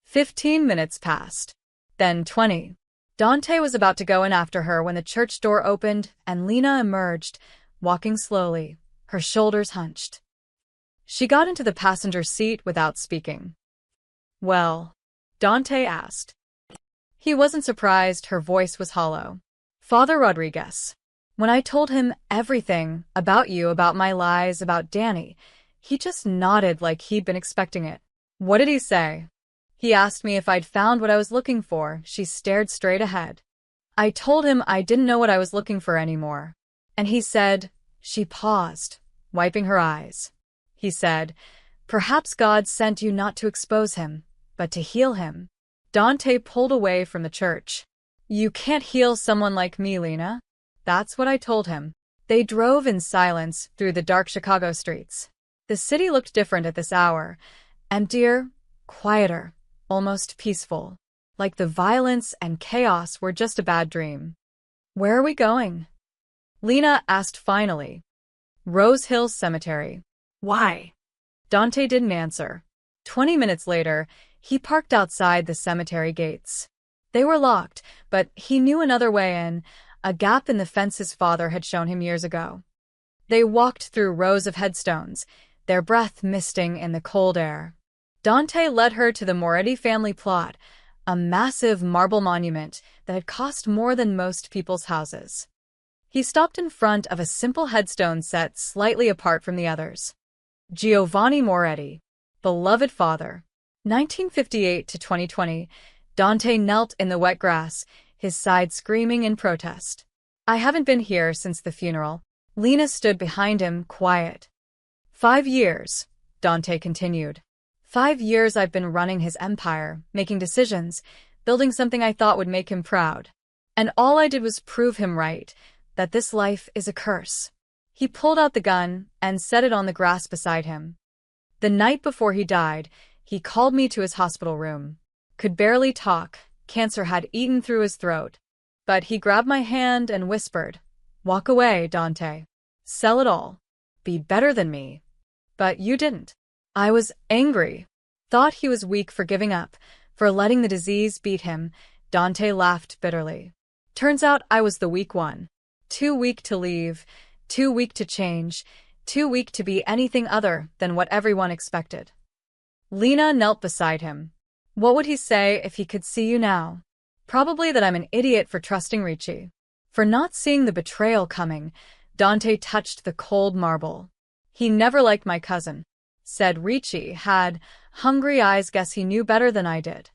15 minutes passed. Then 20. Dante was about to go in after her when the church door opened and Lena emerged, walking slowly, her shoulders hunched. She got into the passenger seat without speaking. Well, Dante asked. He wasn't surprised. Her voice was hollow. Father Rodriguez. When I told him everything about you, about my lies, about Danny, he just nodded like he'd been expecting it. What did he say? He asked me if I'd found what I was looking for. She stared straight ahead. I told him I didn't know what I was looking for anymore. And he said, she paused, wiping her eyes. He said, perhaps God sent you not to expose him, but to heal him. Dante pulled away from the church. You can't heal someone like me, Lena. That's what I told him. They drove in silence through the dark Chicago streets. The city looked different at this hour. Emptier, quieter, almost peaceful. Like the violence and chaos were just a bad dream. Where are we going? Lena asked finally. Rose Hills Cemetery. Why? Dante didn't answer. 20 minutes later, he parked outside the cemetery gates. They were locked, but he knew another way in, a gap in the fence his father had shown him years ago. They walked through rows of headstones, their breath misting in the cold air. Dante led her to the Moretti family plot, a massive marble monument that had cost more than most people's houses. He stopped in front of a simple headstone set slightly apart from the others. Giovanni Moretti, beloved father. 1958 to 2020, Dante knelt in the wet grass, his side screaming in protest. I haven't been here since the funeral. Lena stood behind him, quiet. 5 years, Dante continued. 5 years I've been running his empire, making decisions, building something I thought would make him proud. And all I did was prove him right, that this life is a curse. He pulled out the gun and set it on the grass beside him. The night before he died, he called me to his hospital room. Could barely talk, cancer had eaten through his throat. But he grabbed my hand and whispered, walk away, Dante. Sell it all. Be better than me. But you didn't. I was angry. Thought he was weak for giving up, for letting the disease beat him. Dante laughed bitterly. Turns out I was the weak one. Too weak to leave, too weak to change, too weak to be anything other than what everyone expected. Lena knelt beside him. What would he say if he could see you now? Probably that I'm an idiot for trusting Ricci. For not seeing the betrayal coming. Dante touched the cold marble. He never liked my cousin. Said Ricci had hungry eyes. Guess he knew better than I did.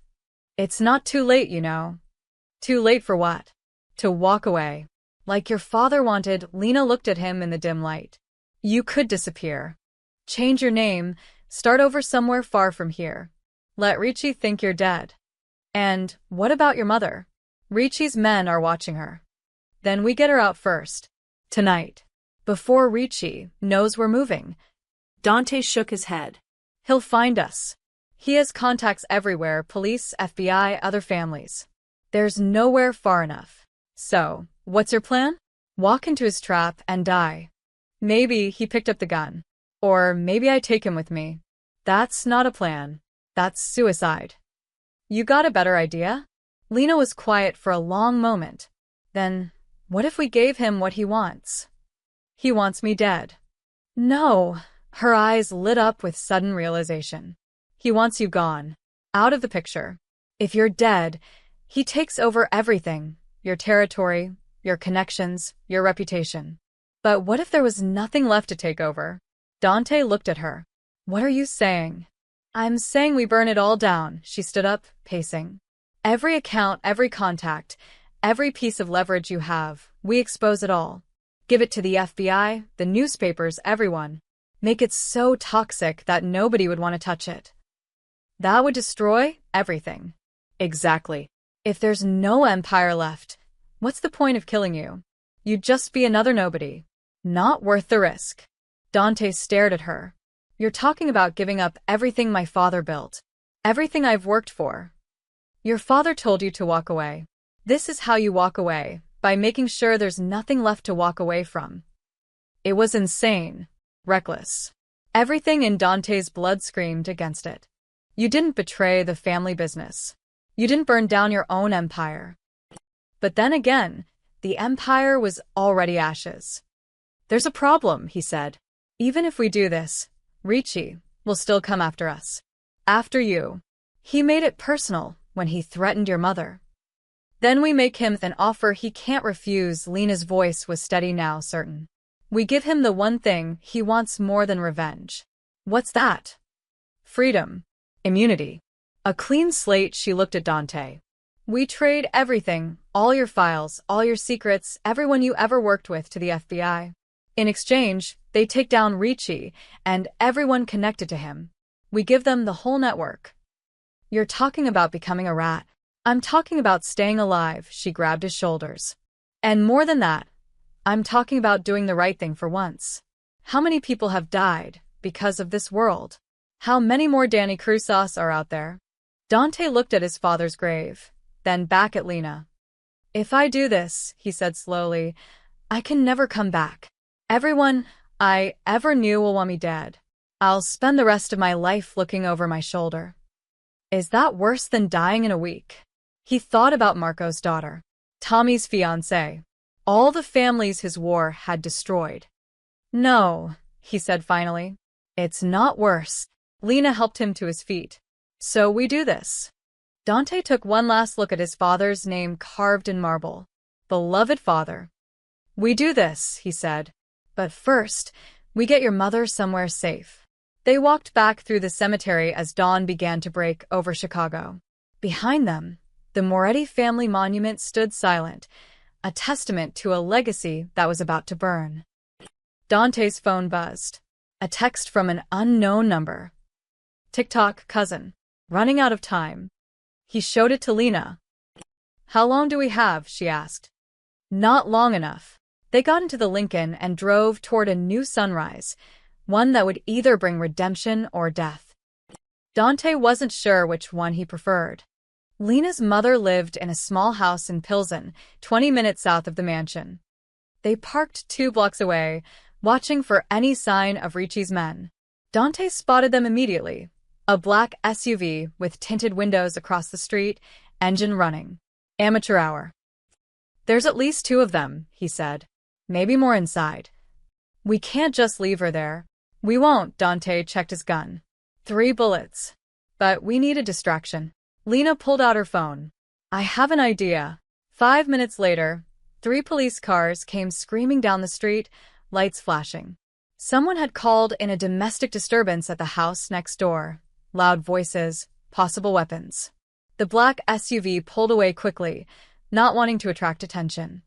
It's not too late, you know. Too late for what? To walk away. Like your father wanted. Lena looked at him in the dim light. You could disappear. Change your name, start over somewhere far from here. Let Ricci think you're dead. And what about your mother? Ricci's men are watching her. Then we get her out first. Tonight. Before Ricci knows we're moving. Dante shook his head. He'll find us. He has contacts everywhere, police, FBI, other families. There's nowhere far enough. So, what's your plan? Walk into his trap and die. Maybe he picked up the gun. Or maybe I take him with me. That's not a plan. That's suicide. You got a better idea? Lena was quiet for a long moment. Then, what if we gave him what he wants? He wants me dead. No. Her eyes lit up with sudden realization. He wants you gone. Out of the picture. If you're dead, he takes over everything. Your territory, your connections, your reputation. But what if there was nothing left to take over? Dante looked at her. What are you saying? I'm saying we burn it all down. She stood up, pacing. Every account, every contact, every piece of leverage you have, we expose it all. Give it to the FBI, the newspapers, everyone. Make it so toxic that nobody would want to touch it. That would destroy everything. Exactly. If there's no empire left, what's the point of killing you? You'd just be another nobody. Not worth the risk. Dante stared at her. You're talking about giving up everything my father built. Everything I've worked for. Your father told you to walk away. This is how you walk away, by making sure there's nothing left to walk away from. It was insane. Reckless. Everything in Dante's blood screamed against it. You didn't betray the family business. You didn't burn down your own empire. But then again, the empire was already ashes. There's a problem, he said. Even if we do this, Ricci will still come after us. After you. He made it personal when he threatened your mother. Then we make him an offer he can't refuse. Lena's voice was steady now, certain. We give him the one thing he wants more than revenge. What's that? Freedom. Immunity. A clean slate. She looked at Dante. We trade everything, all your files, all your secrets, everyone you ever worked with to the FBI. In exchange, they take down Ricci and everyone connected to him. We give them the whole network. You're talking about becoming a rat. I'm talking about staying alive. She grabbed his shoulders. And more than that, I'm talking about doing the right thing for once. How many people have died because of this world? How many more Danny Cruzas are out there? Dante looked at his father's grave, then back at Lena. If I do this, he said slowly, I can never come back. Everyone I ever knew will want me dead. I'll spend the rest of my life looking over my shoulder. Is that worse than dying in a week? He thought about Marco's daughter, Tommy's fiancée, all the families his war had destroyed. No, he said finally. It's not worse. Lena helped him to his feet. So we do this. Dante took one last look at his father's name carved in marble. Beloved father. We do this, he said. But first, we get your mother somewhere safe. They walked back through the cemetery as dawn began to break over Chicago. Behind them, the Moretti family monument stood silent, a testament to a legacy that was about to burn. Dante's phone buzzed. A text from an unknown number. TikTok cousin. Running out of time. He showed it to Lena. How long do we have? She asked. Not long enough. They got into the Lincoln and drove toward a new sunrise, one that would either bring redemption or death. Dante wasn't sure which one he preferred. Lena's mother lived in a small house in Pilsen, 20 minutes south of the mansion. They parked 2 blocks away, watching for any sign of Ricci's men. Dante spotted them immediately. A black SUV with tinted windows across the street, engine running. Amateur hour. There's at least 2 of them, he said. Maybe more inside. We can't just leave her there. We won't. Dante checked his gun. 3 bullets. But we need a distraction. Lena pulled out her phone. I have an idea. 5 minutes later, 3 police cars came screaming down the street, lights flashing. Someone had called in a domestic disturbance at the house next door. Loud voices, possible weapons. The black SUV pulled away quickly, not wanting to attract attention.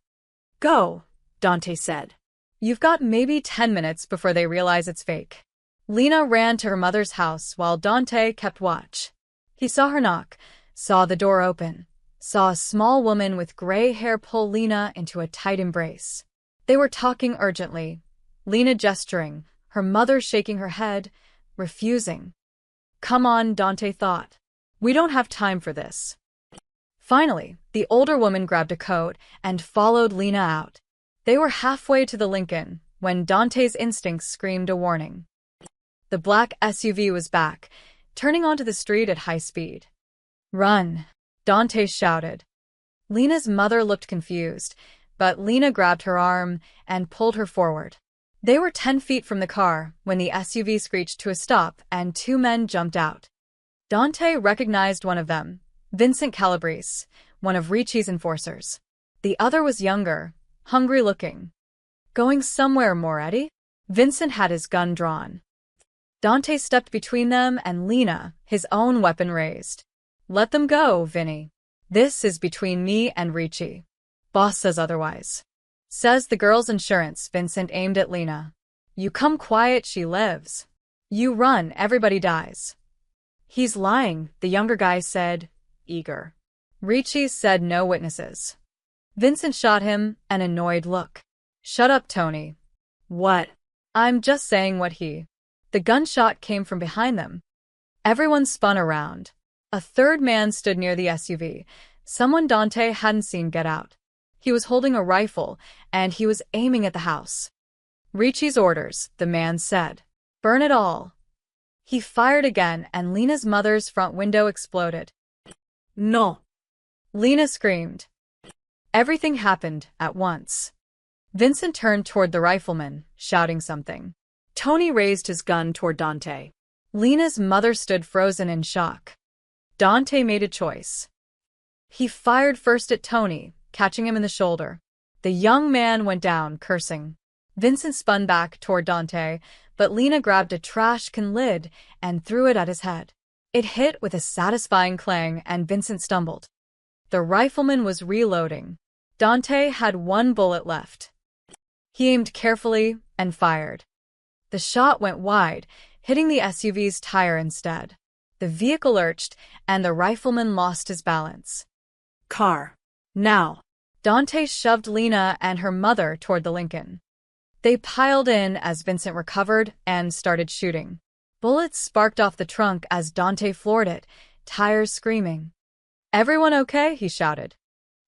Go, Dante said. You've got maybe 10 minutes before they realize it's fake. Lena ran to her mother's house while Dante kept watch. He saw her knock, saw the door open, saw a small woman with gray hair pull Lena into a tight embrace. They were talking urgently, Lena gesturing, her mother shaking her head, refusing. Come on, Dante thought. We don't have time for this. Finally, the older woman grabbed a coat and followed Lena out. They were halfway to the Lincoln when Dante's instincts screamed a warning. The black SUV was back, turning onto the street at high speed. Run, Dante shouted. Lena's mother looked confused, but Lena grabbed her arm and pulled her forward. They were 10 feet from the car when the SUV screeched to a stop and 2 men jumped out. Dante recognized one of them, Vincent Calabrese, one of Ricci's enforcers. The other was younger, hungry looking. Going somewhere, Moretti? Vincent had his gun drawn. Dante stepped between them and Lena, his own weapon raised. Let them go, Vinny. This is between me and Ricci. Boss says otherwise. Says the girl's insurance. Vincent aimed at Lena. You come quiet, she lives. You run, everybody dies. He's lying, the younger guy said, eager. Ricci said no witnesses. Vincent shot him an annoyed look. Shut up, Tony. What? I'm just saying what he. The gunshot came from behind them. Everyone spun around. A third man stood near the SUV, someone Dante hadn't seen get out. He was holding a rifle, and he was aiming at the house. Ricci's orders, the man said. Burn it all. He fired again, and Lena's mother's front window exploded. No. Lena screamed. Everything happened at once. Vincent turned toward the rifleman, shouting something. Tony raised his gun toward Dante. Lena's mother stood frozen in shock. Dante made a choice. He fired first at Tony, catching him in the shoulder. The young man went down, cursing. Vincent spun back toward Dante, but Lena grabbed a trash can lid and threw it at his head. It hit with a satisfying clang, and Vincent stumbled. The rifleman was reloading. Dante had one bullet left. He aimed carefully and fired. The shot went wide, hitting the SUV's tire instead. The vehicle lurched, and the rifleman lost his balance. Car. Now. Dante shoved Lena and her mother toward the Lincoln. They piled in as Vincent recovered and started shooting. Bullets sparked off the trunk as Dante floored it, tires screaming. Everyone okay? He shouted.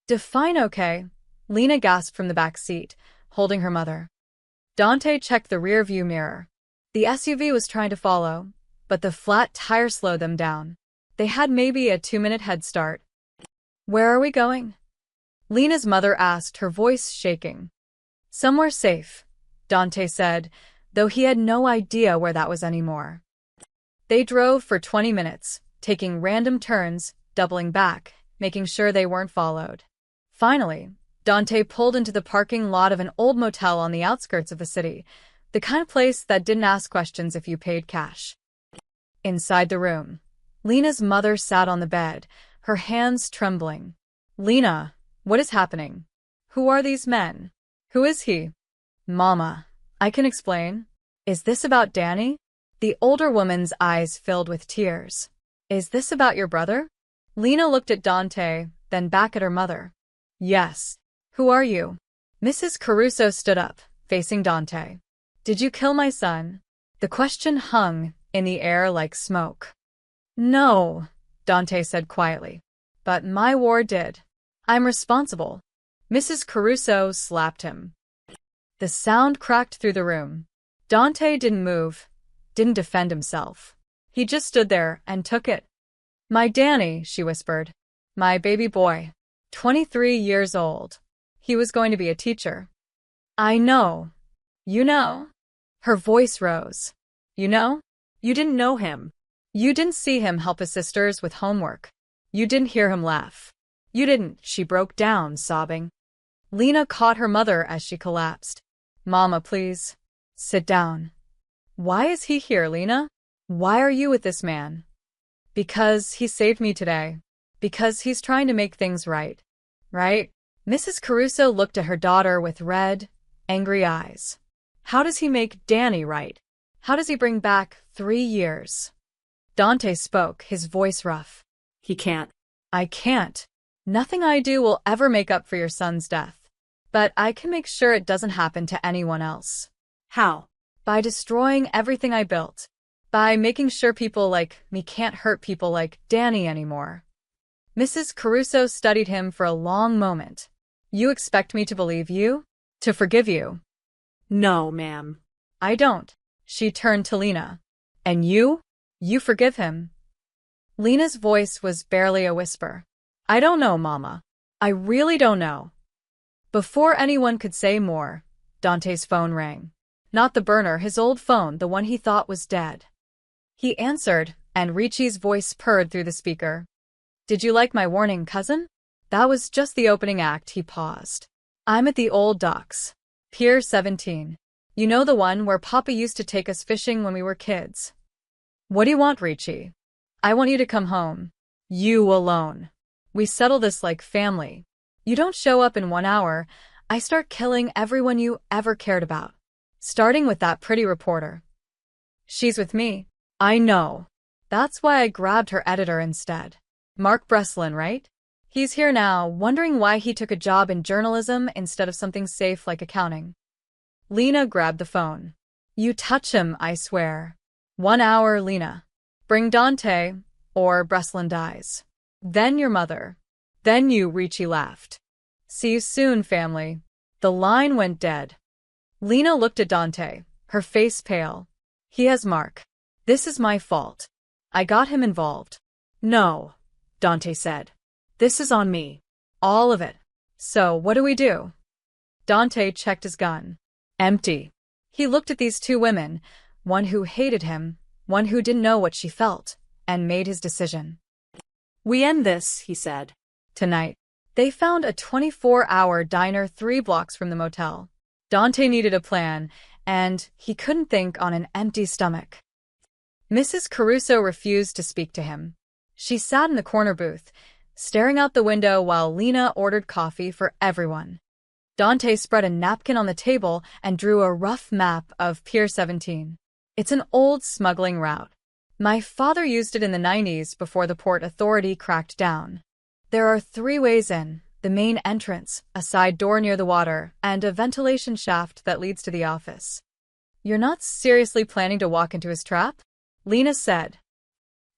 Define okay. Lena gasped from the back seat, holding her mother. Dante checked the rearview mirror. The SUV was trying to follow, but the flat tire slowed them down. They had maybe a 2-minute head start. Where are we going? Lena's mother asked, her voice shaking. Somewhere safe, Dante said, though he had no idea where that was anymore. They drove for 20 minutes, taking random turns, doubling back, making sure they weren't followed. Finally, Dante pulled into the parking lot of an old motel on the outskirts of the city, the kind of place that didn't ask questions if you paid cash. Inside the room, Lena's mother sat on the bed, her hands trembling. Lena, what is happening? Who are these men? Who is he? Mama, I can explain. Is this about Danny? The older woman's eyes filled with tears. Is this about your brother? Lena looked at Dante, then back at her mother. Yes. Who are you? Mrs. Caruso stood up, facing Dante. Did you kill my son? The question hung in the air like smoke. No, Dante said quietly. But my ward did. I'm responsible. Mrs. Caruso slapped him. The sound cracked through the room. Dante didn't move, didn't defend himself. He just stood there and took it. My Danny, she whispered. My baby boy. 23 years old. He was going to be a teacher. I know. You know? Her voice rose. You know? You didn't know him. You didn't see him help his sisters with homework. You didn't hear him laugh. You didn't. She broke down, sobbing. Lena caught her mother as she collapsed. Mama, please. Sit down. Why is he here, Lena? Why are you with this man? Because he saved me today. Because he's trying to make things right. Right? Mrs. Caruso looked at her daughter with red, angry eyes. How does he make Danny right? How does he bring back 3 years? Dante spoke, his voice rough. He can't. I can't. Nothing I do will ever make up for your son's death. But I can make sure it doesn't happen to anyone else. How? By destroying everything I built. By making sure people like me can't hurt people like Danny anymore. Mrs. Caruso studied him for a long moment. You expect me to believe you? To forgive you? No, ma'am. I don't. She turned to Lena. And you? You forgive him? Lena's voice was barely a whisper. I don't know, Mama. I really don't know. Before anyone could say more, Dante's phone rang. Not the burner, his old phone, the one he thought was dead. He answered, and Ricci's voice purred through the speaker. Did you like my warning, cousin? That was just the opening act. He paused. I'm at the old docks. Pier 17. You know, the one where Papa used to take us fishing when we were kids. What do you want, Richie? I want you to come home. You alone. We settle this like family. You don't show up in 1 hour, I start killing everyone you ever cared about. Starting with that pretty reporter. She's with me. I know. That's why I grabbed her editor instead. Mark Breslin, right? He's here now, wondering why he took a job in journalism instead of something safe like accounting. Lena grabbed the phone. You touch him, I swear. 1 hour, Lena. Bring Dante, or Breslin dies. Then your mother. Then you, Richie laughed. See you soon, family. The line went dead. Lena looked at Dante, her face pale. He has Mark. This is my fault. I got him involved. No, Dante said. This is on me. All of it. So, what do we do? Dante checked his gun. Empty. He looked at these two women, one who hated him, one who didn't know what she felt, and made his decision. We end this, he said. Tonight. They found a 24-hour diner 3 blocks from the motel. Dante needed a plan, and he couldn't think on an empty stomach. Mrs. Caruso refused to speak to him. She sat in the corner booth, staring out the window while Lena ordered coffee for everyone. Dante spread a napkin on the table and drew a rough map of Pier 17. It's an old smuggling route. My father used it in the 90s before the Port Authority cracked down. There are 3 ways in: the main entrance, a side door near the water, and a ventilation shaft that leads to the office. You're not seriously planning to walk into his trap? Lena said.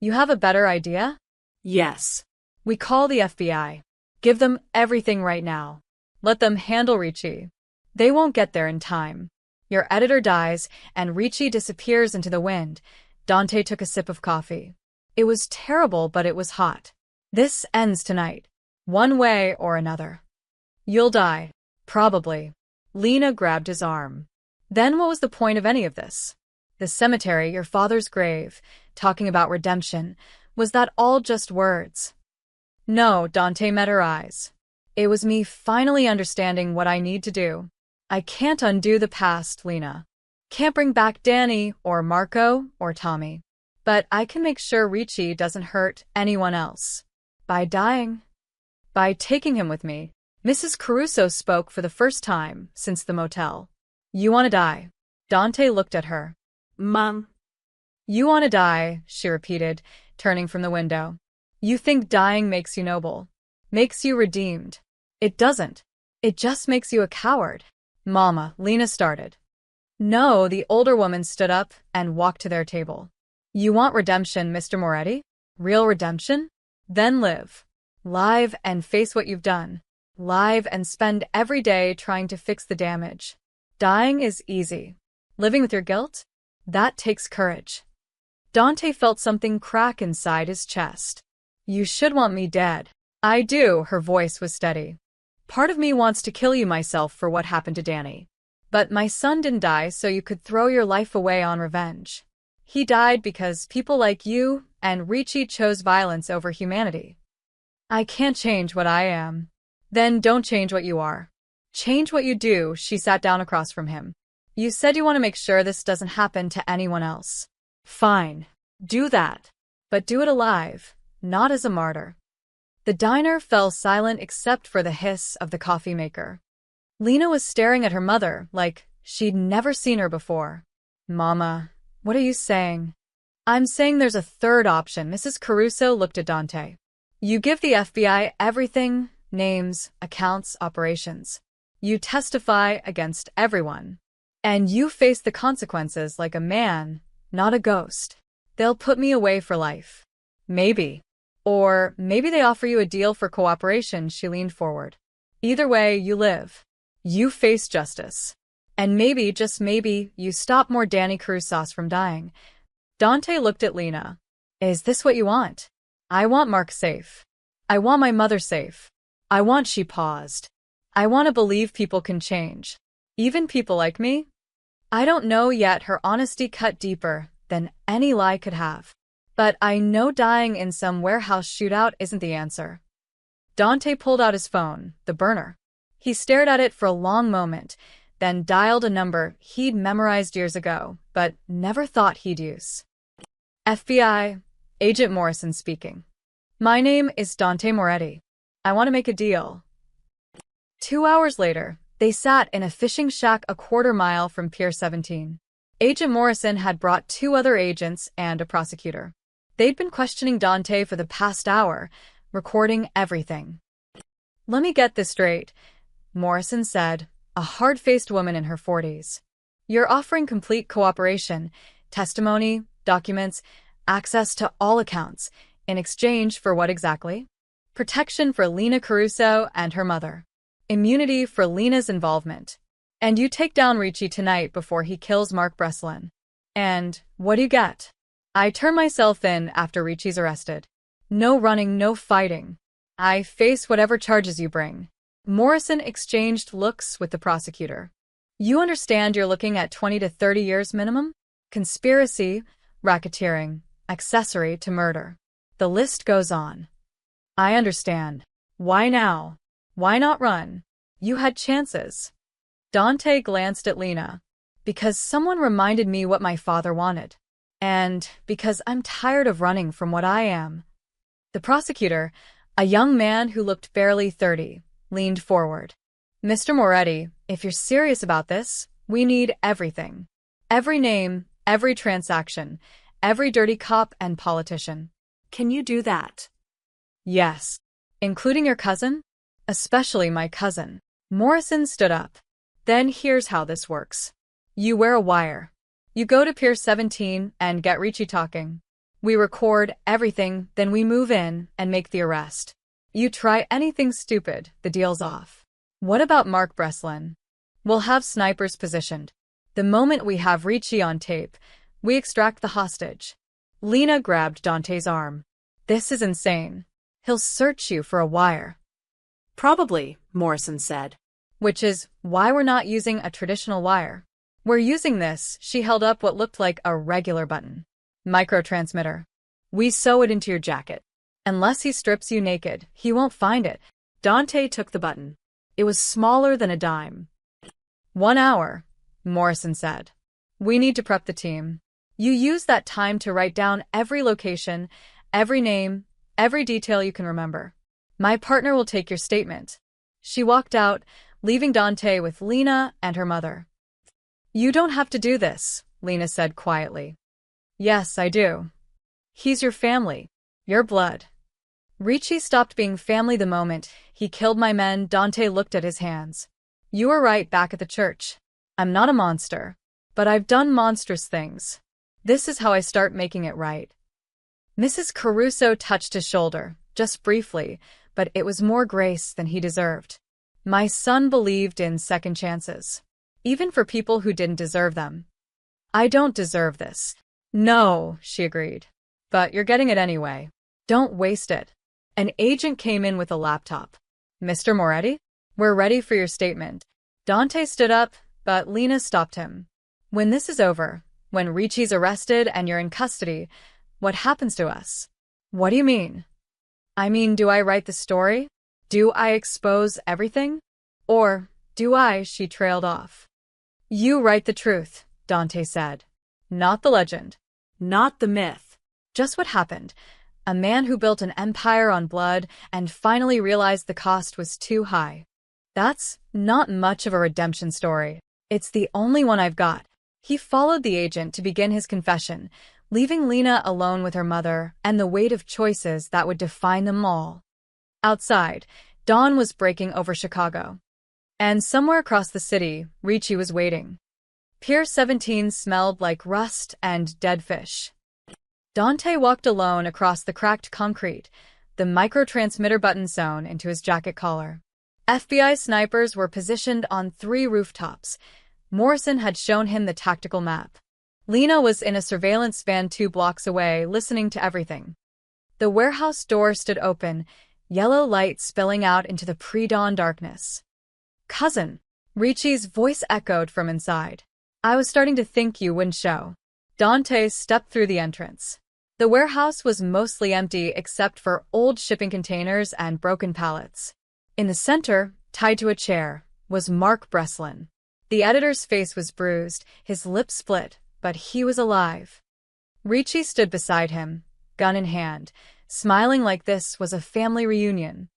You have a better idea? Yes. We call the FBI. Give them everything right now. Let them handle Richie. They won't get there in time. Your editor dies, and Richie disappears into the wind. Dante took a sip of coffee. It was terrible, but it was hot. This ends tonight. One way or another. You'll die. Probably. Lena grabbed his arm. Then what was the point of any of this? The cemetery, your father's grave, talking about redemption. Was that all just words? No, Dante met her eyes. It was me finally understanding what I need to do. I can't undo the past, Lena. Can't bring back Danny or Marco or Tommy. But I can make sure Richie doesn't hurt anyone else. By dying. By taking him with me. Mrs. Caruso spoke for the first time since the motel. You want to die? Dante looked at her. Mom. You want to die, she repeated, turning from the window. You think dying makes you noble. Makes you redeemed. It doesn't. It just makes you a coward. Mama, Lena started. No, the older woman stood up and walked to their table. You want redemption, Mr. Moretti? Real redemption? Then live. Live and face what you've done. Live and spend every day trying to fix the damage. Dying is easy. Living with your guilt? That takes courage. Dante felt something crack inside his chest. You should want me dead. I do, her voice was steady. Part of me wants to kill you myself for what happened to Danny. But my son didn't die so you could throw your life away on revenge. He died because people like you and Richie chose violence over humanity. I can't change what I am. Then don't change what you are. Change what you do, she sat down across from him. You said you want to make sure this doesn't happen to anyone else. Fine. Do that. But do it alive, not as a martyr. The diner fell silent except for the hiss of the coffee maker. Lena was staring at her mother like she'd never seen her before. Mama, what are you saying? I'm saying there's a third option. Mrs. Caruso looked at Dante. You give the FBI everything, names, accounts, operations. You testify against everyone. And you face the consequences like a man, not a ghost. They'll put me away for life. Maybe. Or maybe they offer you a deal for cooperation, she leaned forward. Either way, you live. You face justice. And maybe, just maybe, you stop more Danny Cruzas from dying. Dante looked at Lena. Is this what you want? I want Mark safe. I want my mother safe. I want, she paused. I want to believe people can change. Even people like me? I don't know yet, her honesty cut deeper than any lie could have. But I know dying in some warehouse shootout isn't the answer. Dante pulled out his phone, the burner. He stared at it for a long moment, then dialed a number he'd memorized years ago, but never thought he'd use. FBI, Agent Morrison speaking. My name is Dante Moretti. I want to make a deal. 2 hours later, they sat in a fishing shack a quarter-mile from Pier 17. Agent Morrison had brought 2 other agents and a prosecutor. They'd been questioning Dante for the past hour, recording everything. Let me get this straight, Morrison said, a hard-faced woman in her 40s. You're offering complete cooperation, testimony, documents, access to all accounts, in exchange for what exactly? Protection for Lena Caruso and her mother. Immunity for Lena's involvement. And you take down Ricci tonight before he kills Mark Breslin. And what do you get? I turn myself in after Ricci's arrested. No running, no fighting. I face whatever charges you bring. Morrison exchanged looks with the prosecutor. You understand you're looking at 20 to 30 years minimum? Conspiracy, racketeering, accessory to murder. The list goes on. I understand. Why now? Why not run? You had chances. Dante glanced at Lena. Because someone reminded me what my father wanted. And because I'm tired of running from what I am. The prosecutor, a young man who looked barely 30, leaned forward. Mr. Moretti, if you're serious about this, we need everything. Every name, every transaction, every dirty cop and politician. Can you do that? Yes. Including your cousin? Especially my cousin. Morrison stood up. Then here's how this works. You wear a wire. You go to Pier 17 and get Ricci talking. We record everything, then we move in and make the arrest. You try anything stupid, the deal's off. What about Mark Breslin? We'll have snipers positioned. The moment we have Ricci on tape, we extract the hostage. Lena grabbed Dante's arm. This is insane. He'll search you for a wire. Probably, Morrison said. Which is why we're not using a traditional wire. We're using this, she held up what looked like a regular button. Microtransmitter. We sew it into your jacket. Unless he strips you naked, he won't find it. Dante took the button. It was smaller than a dime. 1 hour, Morrison said. We need to prep the team. You use that time to write down every location, every name, every detail you can remember. My partner will take your statement. She walked out, leaving Dante with Lena and her mother. You don't have to do this, Lena said quietly. Yes, I do. He's your family. Your blood. Ricci stopped being family the moment he killed my men. Dante looked at his hands. You were right back at the church. I'm not a monster, but I've done monstrous things. This is how I start making it right. Mrs. Caruso touched his shoulder, just briefly, but it was more grace than he deserved. My son believed in second chances, even for people who didn't deserve them. I don't deserve this. No, she agreed. But you're getting it anyway. Don't waste it. An agent came in with a laptop. Mr. Moretti? We're ready for your statement. Dante stood up, but Lena stopped him. When this is over, when Ricci's arrested and you're in custody, what happens to us? What do you mean? I mean, do I write the story? Do I expose everything? Or do I? She trailed off. You write the truth, Dante said. Not the legend. Not the myth. Just what happened. A man who built an empire on blood and finally realized the cost was too high. That's not much of a redemption story. It's the only one I've got. He followed the agent to begin his confession, leaving Lena alone with her mother and the weight of choices that would define them all. Outside, dawn was breaking over Chicago. And somewhere across the city, Ricci was waiting. Pier 17 smelled like rust and dead fish. Dante walked alone across the cracked concrete, the microtransmitter button sewn into his jacket collar. FBI snipers were positioned on 3 rooftops. Morrison had shown him the tactical map. Lena was in a surveillance van 2 blocks away, listening to everything. The warehouse door stood open, yellow light spilling out into the pre-dawn darkness. Cousin, Ricci's voice echoed from inside. I was starting to think you wouldn't show. Dante stepped through the entrance. The warehouse was mostly empty except for old shipping containers and broken pallets. In the center, Tied to a chair was Mark Breslin. The editor's face was bruised, his lips split, but he was alive. Ricci stood beside him, gun in hand, smiling like this was a family reunion.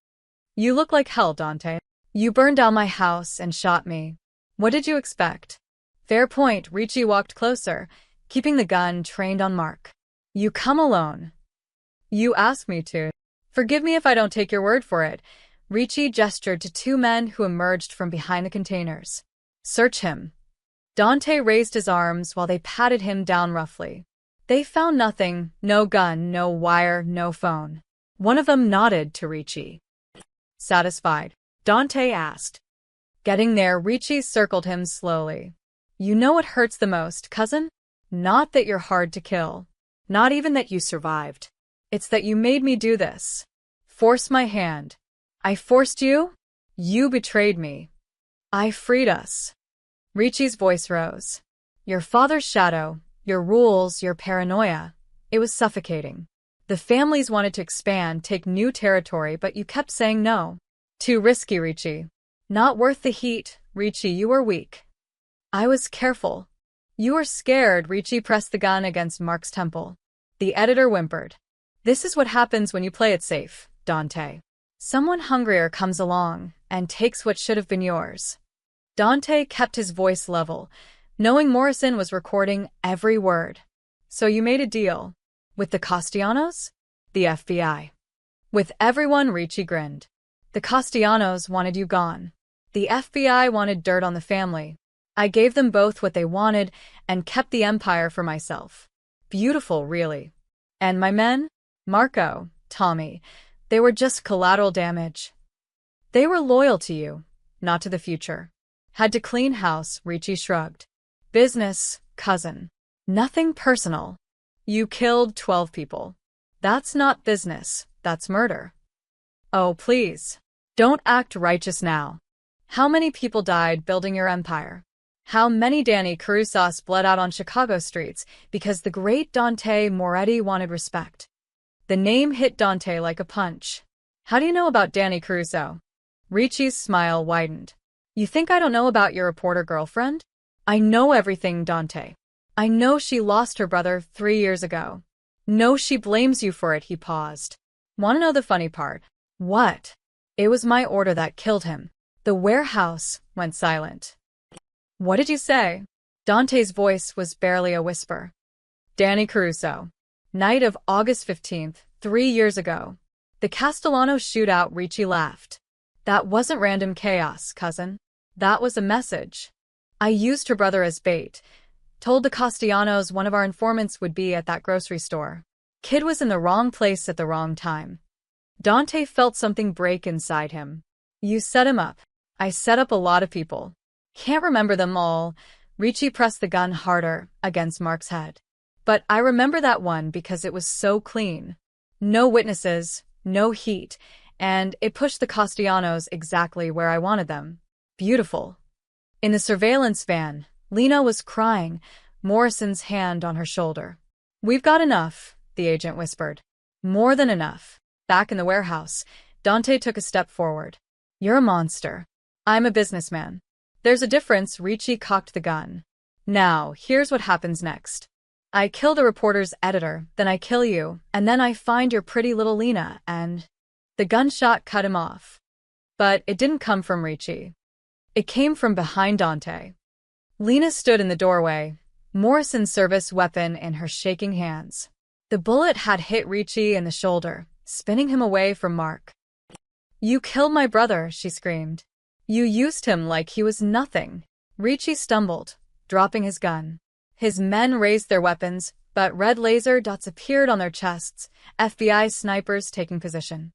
You look like hell, Dante. You burned down my house and shot me. What did you expect? Fair point. Ricci walked closer, keeping the gun trained on Mark. You come alone. You asked me to. Forgive me if I don't take your word for it. Ricci gestured to two men who emerged from behind the containers. Search him. Dante raised his arms while they patted him down roughly. They found nothing, no gun, no wire, no phone. One of them nodded to Ricci. Satisfied? Dante asked. Getting there, Ricci circled him slowly. You know what hurts the most, cousin? Not that you're hard to kill. Not even that you survived. It's that you made me do this. Force my hand. I forced you? You betrayed me. I freed us. Ricci's voice rose. Your father's shadow, your rules, your paranoia. It was suffocating. The families wanted to expand, take new territory, but you kept saying no. Too risky, Ricci. Not worth the heat. Ricci, you were weak. I was careful. You were scared. Ricci pressed the gun against Mark's temple. The editor whimpered. This is what happens when you play it safe, Dante. Someone hungrier comes along and takes what should have been yours. Dante kept his voice level, knowing Morrison was recording every word. So you made a deal. With the Castellanos? The FBI. With everyone, Ricci grinned. The Castellanos wanted you gone. The FBI wanted dirt on the family. I gave them both what they wanted and kept the empire for myself. Beautiful, really. And my men? Marco, Tommy, they were just collateral damage. They were loyal to you, not to the future. Had to clean house, Ricci shrugged. Business, cousin. Nothing personal. You killed 12 people. That's not business, that's murder. Oh, please. Don't act righteous now. How many people died building your empire? How many Danny Carusas bled out on Chicago streets because the great Dante Moretti wanted respect? The name hit Dante like a punch. How do you know about Danny Caruso? Ricci's smile widened. You think I don't know about your reporter girlfriend? I know everything, Dante. I know she lost her brother 3 years ago. No, she blames you for it. He paused. Want to know the funny part? What? It was my order that killed him. The warehouse went silent. What did you say? Dante's voice was barely a whisper. Danny Caruso. Night of August 15th, 3 years ago. The Castellano shootout. Ricci laughed. That wasn't random chaos, cousin. That was a message. I used her brother as bait. Told the Castellanos one of our informants would be at that grocery store. Kid was in the wrong place at the wrong time. Dante felt something break inside him. You set him up. I set up a lot of people. Can't remember them all. Ricci pressed the gun harder against Mark's head. But I remember that one because it was so clean. No witnesses, no heat, and it pushed the Castellanos exactly where I wanted them. Beautiful. In the surveillance van, Lena was crying, Morrison's hand on her shoulder. We've got enough, the agent whispered. More than enough. Back in the warehouse, Dante took a step forward. You're a monster. I'm a businessman. There's a difference. Ricci cocked the gun. Now, here's what happens next. I kill the reporter's editor, then I kill you, and then I find your pretty little Lena, and... The gunshot cut him off. But it didn't come from Ricci. It came from behind Dante. Lena stood in the doorway, Morrison's service weapon in her shaking hands. The bullet had hit Ricci in the shoulder, spinning him away from Mark. You killed my brother, she screamed. You used him like he was nothing. Ricci stumbled, dropping his gun. His men raised their weapons, but red laser dots appeared on their chests, FBI snipers taking position.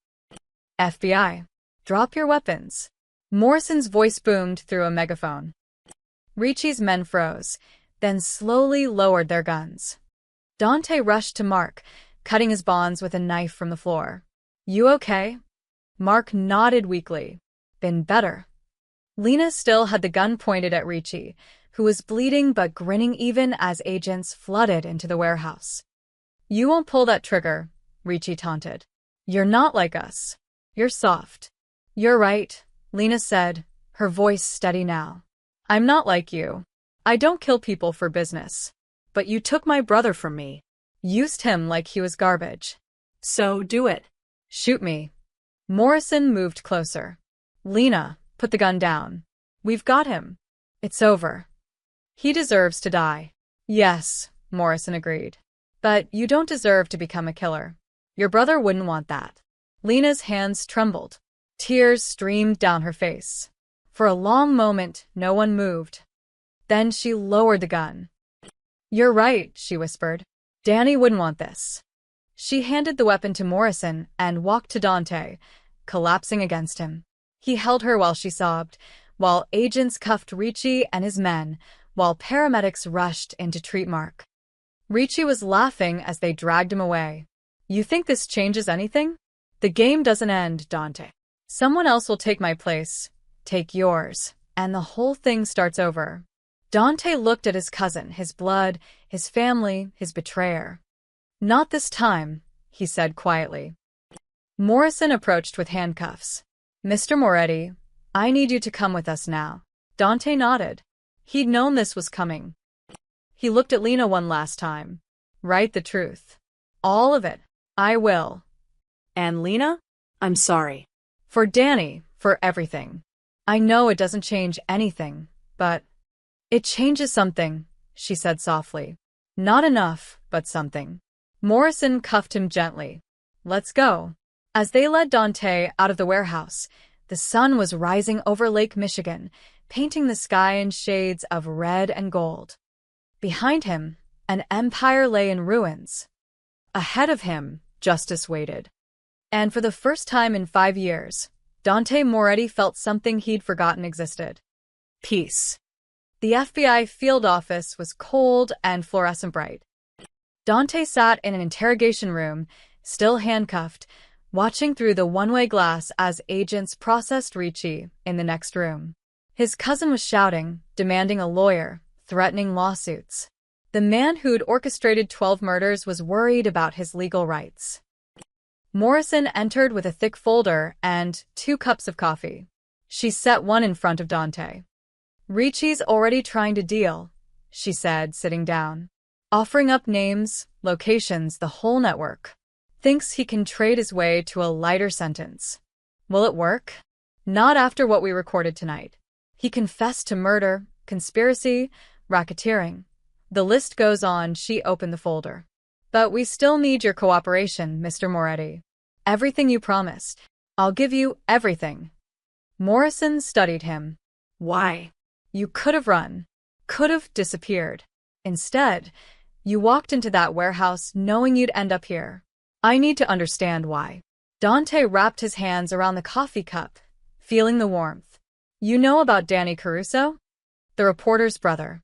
FBI, drop your weapons. Morrison's voice boomed through a megaphone. Ricci's men froze, then slowly lowered their guns. Dante rushed to Mark, cutting his bonds with a knife from the floor. You okay? Mark nodded weakly. Been better. Lena still had the gun pointed at Ricci, who was bleeding but grinning even as agents flooded into the warehouse. You won't pull that trigger, Ricci taunted. You're not like us. You're soft. You're right. Lena said, her voice steady now. I'm not like you. I don't kill people for business. But you took my brother from me. Used him like he was garbage. So do it. Shoot me. Morrison moved closer. Lena, put the gun down. We've got him. It's over. He deserves to die. Yes, Morrison agreed. But you don't deserve to become a killer. Your brother wouldn't want that. Lena's hands trembled. Tears streamed down her face. For a long moment, no one moved. Then she lowered the gun. You're right, she whispered. Danny wouldn't want this. She handed the weapon to Morrison and walked to Dante, collapsing against him. He held her while she sobbed, while agents cuffed Ricci and his men, while paramedics rushed in to treat Mark. Ricci was laughing as they dragged him away. You think this changes anything? The game doesn't end, Dante. Someone else will take my place, take yours, and the whole thing starts over. Dante looked at his cousin, his blood, his family, his betrayer. Not this time, he said quietly. Morrison approached with handcuffs. Mr. Moretti, I need you to come with us now. Dante nodded. He'd known this was coming. He looked at Lena one last time. Write the truth. All of it. I will. And Lena? I'm sorry. For Danny, for everything. I know it doesn't change anything, but it changes something, she said softly. Not enough, but something. Morrison cuffed him gently. Let's go. As they led Dante out of the warehouse, the sun was rising over Lake Michigan, painting the sky in shades of red and gold. Behind him, an empire lay in ruins. Ahead of him, justice waited. And for the first time in 5 years, Dante Moretti felt something he'd forgotten existed. Peace. The FBI field office was cold and fluorescent bright. Dante sat in an interrogation room, still handcuffed, watching through the one-way glass as agents processed Ricci in the next room. His cousin was shouting, demanding a lawyer, threatening lawsuits. The man who'd orchestrated 12 murders was worried about his legal rights. Morrison entered with a thick folder and 2 cups of coffee. She set one in front of Dante. Ricci's already trying to deal, she said, sitting down. Offering up names, locations, the whole network. Thinks he can trade his way to a lighter sentence. Will it work? Not after what we recorded tonight. He confessed to murder, conspiracy, racketeering. The list goes on. She opened the folder. But we still need your cooperation, Mr. Moretti. Everything you promised. I'll give you everything. Morrison studied him. Why? You could have run. Could have disappeared. Instead, you walked into that warehouse knowing you'd end up here. I need to understand why. Dante wrapped his hands around the coffee cup, feeling the warmth. You know about Danny Caruso? The reporter's brother.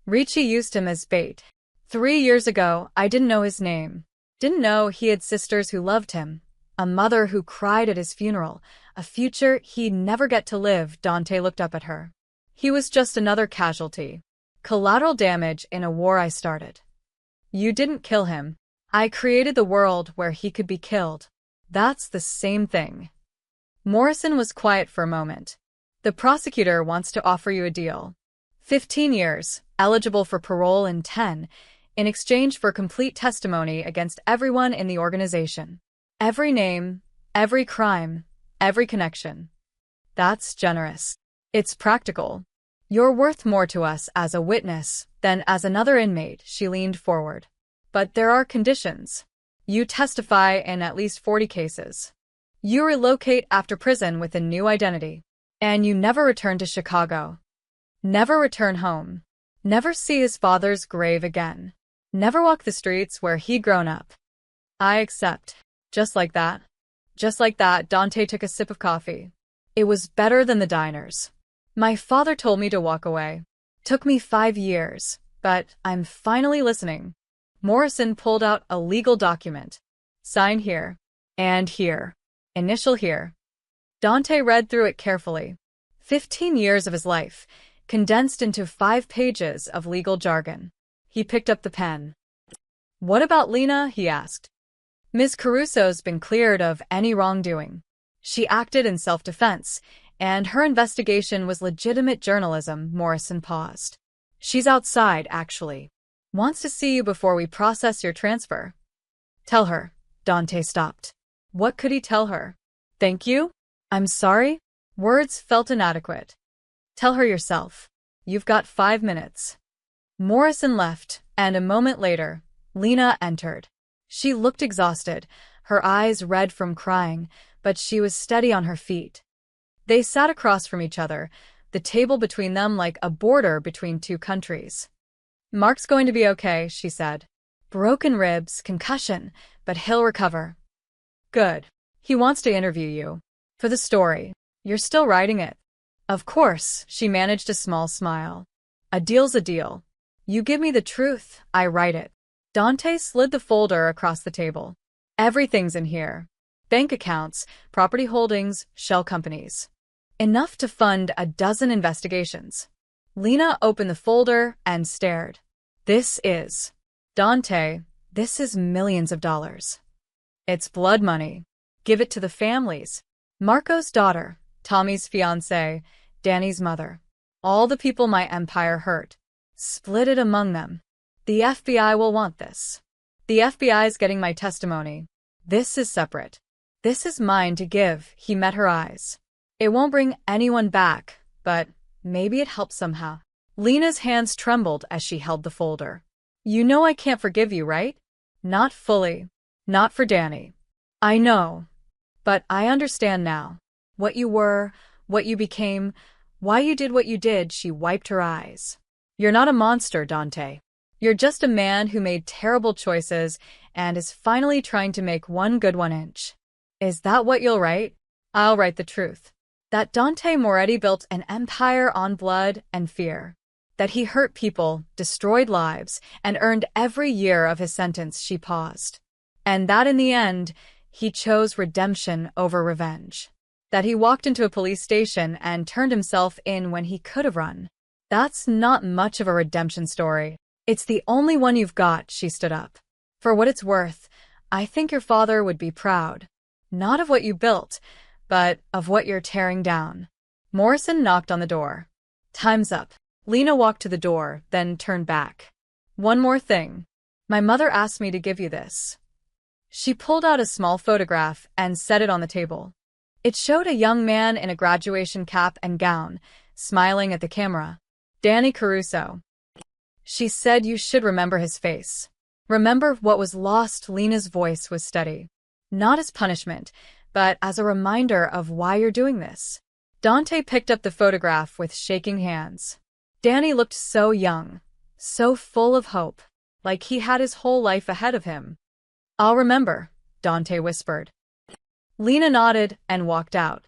Ricci used him as bait. 3 years ago, I didn't know his name. Didn't know he had sisters who loved him, a mother who cried at his funeral, a future he'd never get to live. Dante looked up at her. He was just another casualty. Collateral damage in a war I started. You didn't kill him. I created the world where he could be killed. That's the same thing. Morrison was quiet for a moment. The prosecutor wants to offer you a deal. 15 years, eligible for parole in 10, in exchange for complete testimony against everyone in the organization. Every name, every crime, every connection. That's generous. It's practical. You're worth more to us as a witness than as another inmate. She leaned forward. But there are conditions. You testify in at least 40 cases. You relocate after prison with a new identity. And you never return to Chicago. Never return home. Never see his father's grave again. Never walk the streets where he'd grown up. I accept. Just like that. Just like that. Dante took a sip of coffee. It was better than the diners. My father told me to walk away. Took me 5 years, but I'm finally listening. Morrison pulled out a legal document. Sign here. And here. Initial here. Dante read through it carefully. 15 years of his life, condensed into 5 pages of legal jargon. He picked up the pen. What about Lena? He asked. Ms. Caruso's been cleared of any wrongdoing. She acted in self-defense, And her investigation was legitimate journalism, Morrison paused. She's outside, actually. Wants to see you before we process your transfer. Tell her. Dante stopped. What could he tell her? Thank you? I'm sorry? Words felt inadequate. Tell her yourself. You've got 5 minutes. Morrison left, and a moment later, Lena entered. She looked exhausted, her eyes red from crying, but she was steady on her feet. They sat across from each other, the table between them like a border between two countries. Mark's going to be okay, she said. Broken ribs, concussion, but he'll recover. Good. He wants to interview you. For the story. You're still writing it. Of course, she managed a small smile. A deal's a deal. You give me the truth, I write it. Dante slid the folder across the table. Everything's in here. Bank accounts, property holdings, shell companies. Enough to fund a dozen investigations. Lena opened the folder and stared. This is. Dante, this is millions of dollars. It's blood money. Give it to the families. Marco's daughter, Tommy's fiancé, Danny's mother. All the people my empire hurt. Split it among them. The FBI will want this. The FBI's getting my testimony. This is separate. This is mine to give, he met her eyes. It won't bring anyone back, but maybe it helps somehow. Lena's hands trembled as she held the folder. You know I can't forgive you, right? Not fully. Not for Danny. I know. But I understand now. What you were, what you became, why you did what you did, she wiped her eyes. You're not a monster, Dante. You're just a man who made terrible choices and is finally trying to make one good one inch. Is that what you'll write? I'll write the truth. That Dante Moretti built an empire on blood and fear. That he hurt people, destroyed lives, and earned every year of his sentence. She paused. And that in the end, he chose redemption over revenge. That he walked into a police station and turned himself in when he could have run. That's not much of a redemption story. It's the only one you've got, she stood up. For what it's worth, I think your father would be proud. Not of what you built, but of what you're tearing down. Morrison knocked on the door. Time's up. Lena walked to the door, then turned back. One more thing. My mother asked me to give you this. She pulled out a small photograph and set it on the table. It showed a young man in a graduation cap and gown, smiling at the camera. Danny Caruso. She said you should remember his face. Remember what was lost. Lena's voice was steady. Not as punishment, but as a reminder of why you're doing this. Dante picked up the photograph with shaking hands. Danny looked so young, so full of hope, like he had his whole life ahead of him. I'll remember, Dante whispered. Lena nodded and walked out.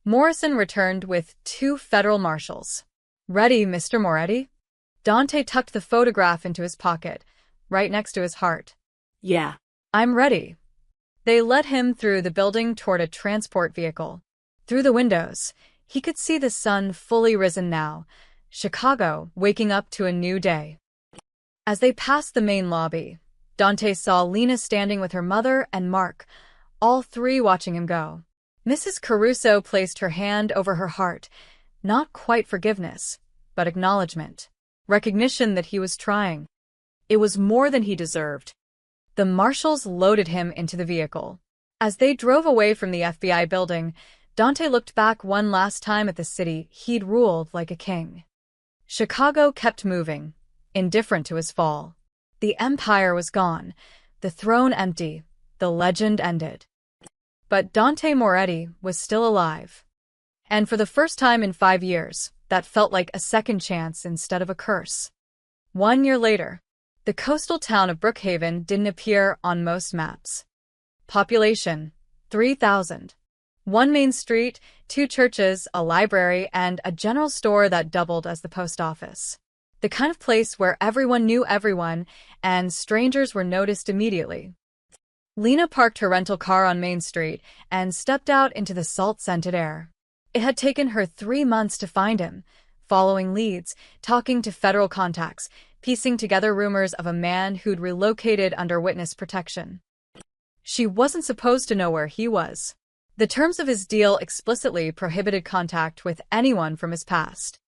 Morrison returned with 2 federal marshals. Ready, Mr. Moretti? Dante tucked the photograph into his pocket, right next to his heart. Yeah. I'm ready. They led him through the building toward a transport vehicle. Through the windows, he could see the sun fully risen now, Chicago waking up to a new day. As they passed the main lobby, Dante saw Lena standing with her mother and Mark, all 3 watching him go. Mrs. Caruso placed her hand over her heart, not quite forgiveness, but acknowledgement, recognition that he was trying. It was more than he deserved. The marshals loaded him into the vehicle. As they drove away from the FBI building, Dante looked back one last time at the city he'd ruled like a king. Chicago kept moving, indifferent to his fall. The empire was gone, the throne empty, the legend ended. But Dante Moretti was still alive. And for the first time in 5 years, that felt like a second chance instead of a curse. 1 year later, the coastal town of Brookhaven didn't appear on most maps. Population, 3,000. 1 main street, 2 churches, a library, and a general store that doubled as the post office. The kind of place where everyone knew everyone, and strangers were noticed immediately. Lena parked her rental car on Main Street and stepped out into the salt-scented air. It had taken her 3 months to find him, following leads, talking to federal contacts, piecing together rumors of a man who'd relocated under witness protection. She wasn't supposed to know where he was. The terms of his deal explicitly prohibited contact with anyone from his past.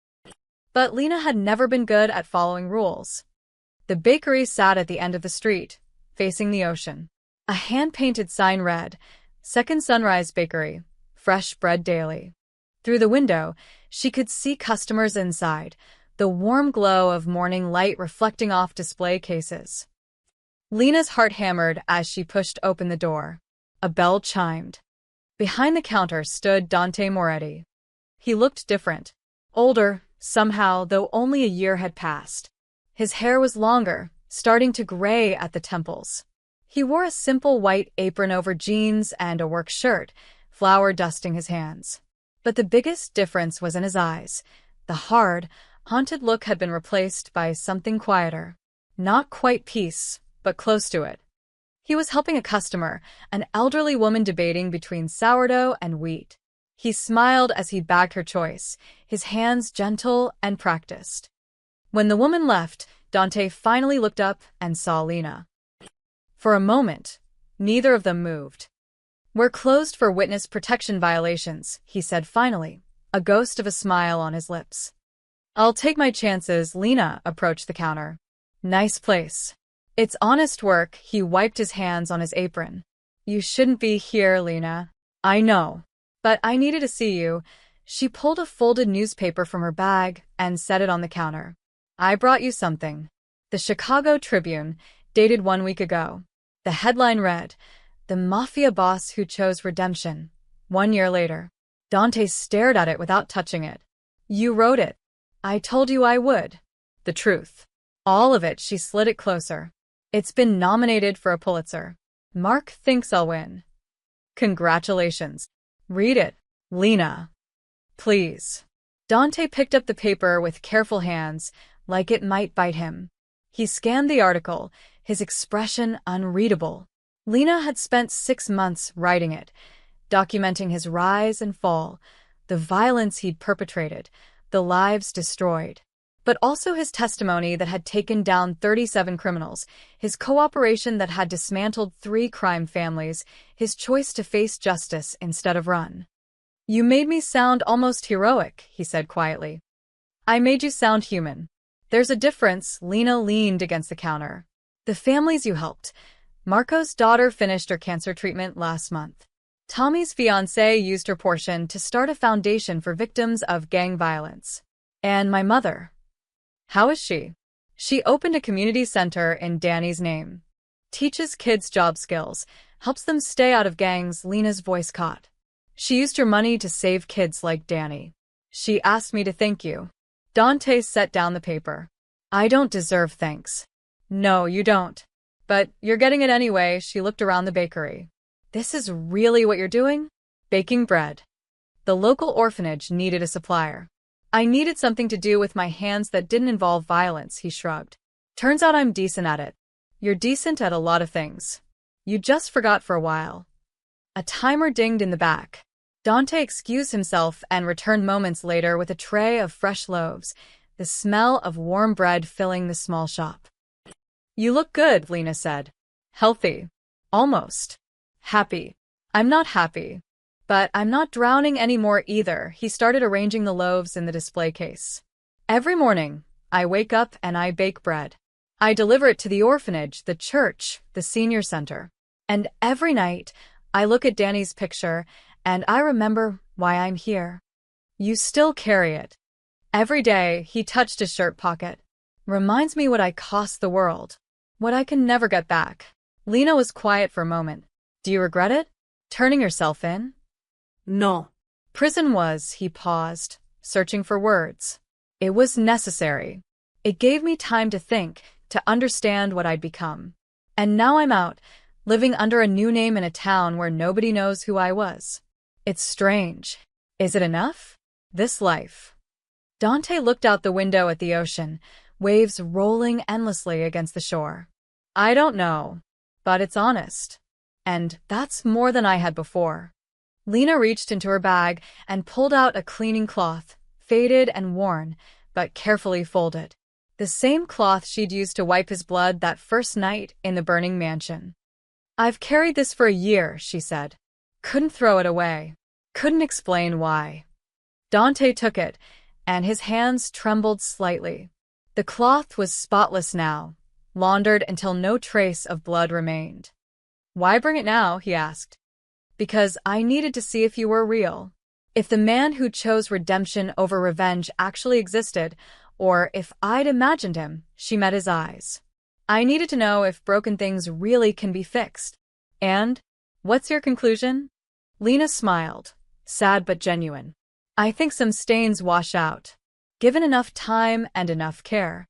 But Lena had never been good at following rules. The bakery sat at the end of the street, facing the ocean. A hand-painted sign read, "Second Sunrise Bakery, fresh bread daily." Through the window, she could see customers inside, the warm glow of morning light reflecting off display cases. Lena's heart hammered as she pushed open the door. A bell chimed. Behind the counter stood Dante Moretti. He looked different. Older, somehow, though only a year had passed. His hair was longer, starting to gray at the temples. He wore a simple white apron over jeans and a work shirt, flour dusting his hands. But the biggest difference was in his eyes. The hard, haunted look had been replaced by something quieter. Not quite peace, but close to it. He was helping a customer, an elderly woman debating between sourdough and wheat. He smiled as he bagged her choice, his hands gentle and practiced. When the woman left, Dante finally looked up and saw Lena. For a moment, neither of them moved. "We're closed for witness protection violations," he said finally, a ghost of a smile on his lips. "I'll take my chances." Lena approached the counter. "Nice place." "It's honest work." He wiped his hands on his apron. "You shouldn't be here, Lena." "I know. But I needed to see you." She pulled a folded newspaper from her bag and set it on the counter. "I brought you something." The Chicago Tribune, dated 1 week ago. The headline read, "The Mafia Boss Who Chose Redemption." 1 year later. Dante stared at it without touching it. "You wrote it." "I told you I would." "The truth." "All of it." She slid it closer. "It's been nominated for a Pulitzer. Mark thinks I'll win." "Congratulations." "Read it." "Lena. Please." Dante picked up the paper with careful hands, like it might bite him. He scanned the article, his expression unreadable. Lena had spent 6 months writing it, documenting his rise and fall, the violence he'd perpetrated, the lives destroyed. But also his testimony that had taken down 37 criminals, his cooperation that had dismantled 3 crime families, his choice to face justice instead of run. "You made me sound almost heroic," he said quietly. "I made you sound human." "There's a difference." Lena leaned against the counter. "The families you helped. Marco's daughter finished her cancer treatment last month. Tommy's fiancé used her portion to start a foundation for victims of gang violence. And my mother. How is she?" "She opened a community center in Danny's name. Teaches kids job skills, helps them stay out of gangs." Lena's voice caught. "She used your money to save kids like Danny. She asked me to thank you." Dante set down the paper. "I don't deserve thanks." "No, you don't. But you're getting it anyway." She looked around the bakery. "This is really what you're doing?" "Baking bread. The local orphanage needed a supplier. I needed something to do with my hands that didn't involve violence." He shrugged. "Turns out I'm decent at it." "You're decent at a lot of things. You just forgot for a while." A timer dinged in the back. Dante excused himself and returned moments later with a tray of fresh loaves, the smell of warm bread filling the small shop. "You look good," Lena said. "Healthy. Almost. Happy." "I'm not happy. But I'm not drowning anymore either." He started arranging the loaves in the display case. "Every morning, I wake up and I bake bread. I deliver it to the orphanage, the church, the senior center. And every night, I look at Danny's picture and I remember why I'm here." "You still carry it." "Every day." He touched his shirt pocket. "Reminds me what I cost the world. What I can never get back." Lena was quiet for a moment. "Do you regret it? Turning yourself in?" No. "Prison was." He paused, searching for words. "It was necessary. It gave me time to think, to understand what I'd become. And now I'm out, living under a new name in a town where nobody knows who I was. It's strange. Is it enough? This life." Dante looked out the window at the ocean, waves rolling endlessly against the shore. "I don't know. But it's honest. And that's more than I had before." Lena reached into her bag and pulled out a cleaning cloth, faded and worn, but carefully folded. The same cloth she'd used to wipe his blood that first night in the burning mansion. "I've carried this for a year," she said. Couldn't throw it away. Couldn't explain why. Dante took it, and his hands trembled slightly. The cloth was spotless now, laundered until no trace of blood remained. "Why bring it now?" he asked. "Because I needed to see if you were real. If the man who chose redemption over revenge actually existed, or if I'd imagined him." She met his eyes. "I needed to know if broken things really can be fixed." "And? What's your conclusion?" Lena smiled, sad but genuine. "I think some stains wash out, given enough time and enough care."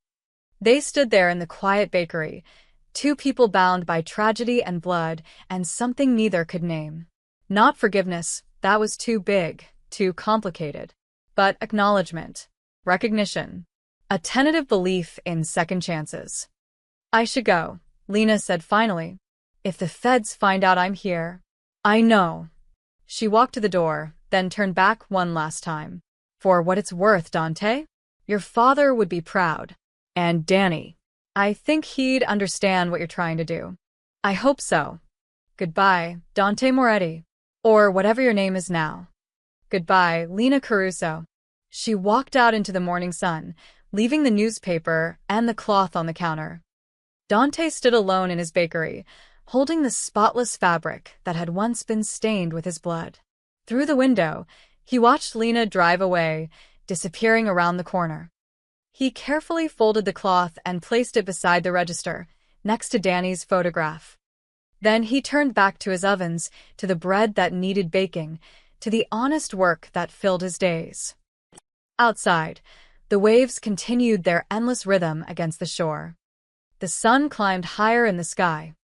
They stood there in the quiet bakery, two people bound by tragedy and blood and something neither could name. Not forgiveness, that was too big, too complicated. But acknowledgement, recognition, a tentative belief in second chances. "I should go," Lena said finally. "If the feds find out I'm here." "I know." She walked to the door, then turned back one last time. "For what it's worth, Dante, your father would be proud. And Danny. I think he'd understand what you're trying to do." "I hope so. Goodbye, Dante Moretti. Or whatever your name is now." "Goodbye, Lena Caruso." She walked out into the morning sun, leaving the newspaper and the cloth on the counter. Dante stood alone in his bakery, holding the spotless fabric that had once been stained with his blood. Through the window, he watched Lena drive away, disappearing around the corner. He carefully folded the cloth and placed it beside the register, next to Danny's photograph. Then he turned back to his ovens, to the bread that needed baking, to the honest work that filled his days. Outside, the waves continued their endless rhythm against the shore. The sun climbed higher in the sky.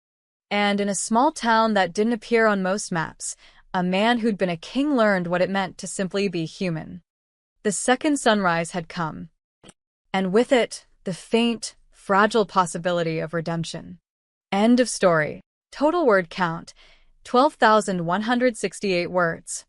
And in a small town that didn't appear on most maps, a man who'd been a king learned what it meant to simply be human. The second sunrise had come. And with it, the faint, fragile possibility of redemption. End of story. Total word count, 12,168 words.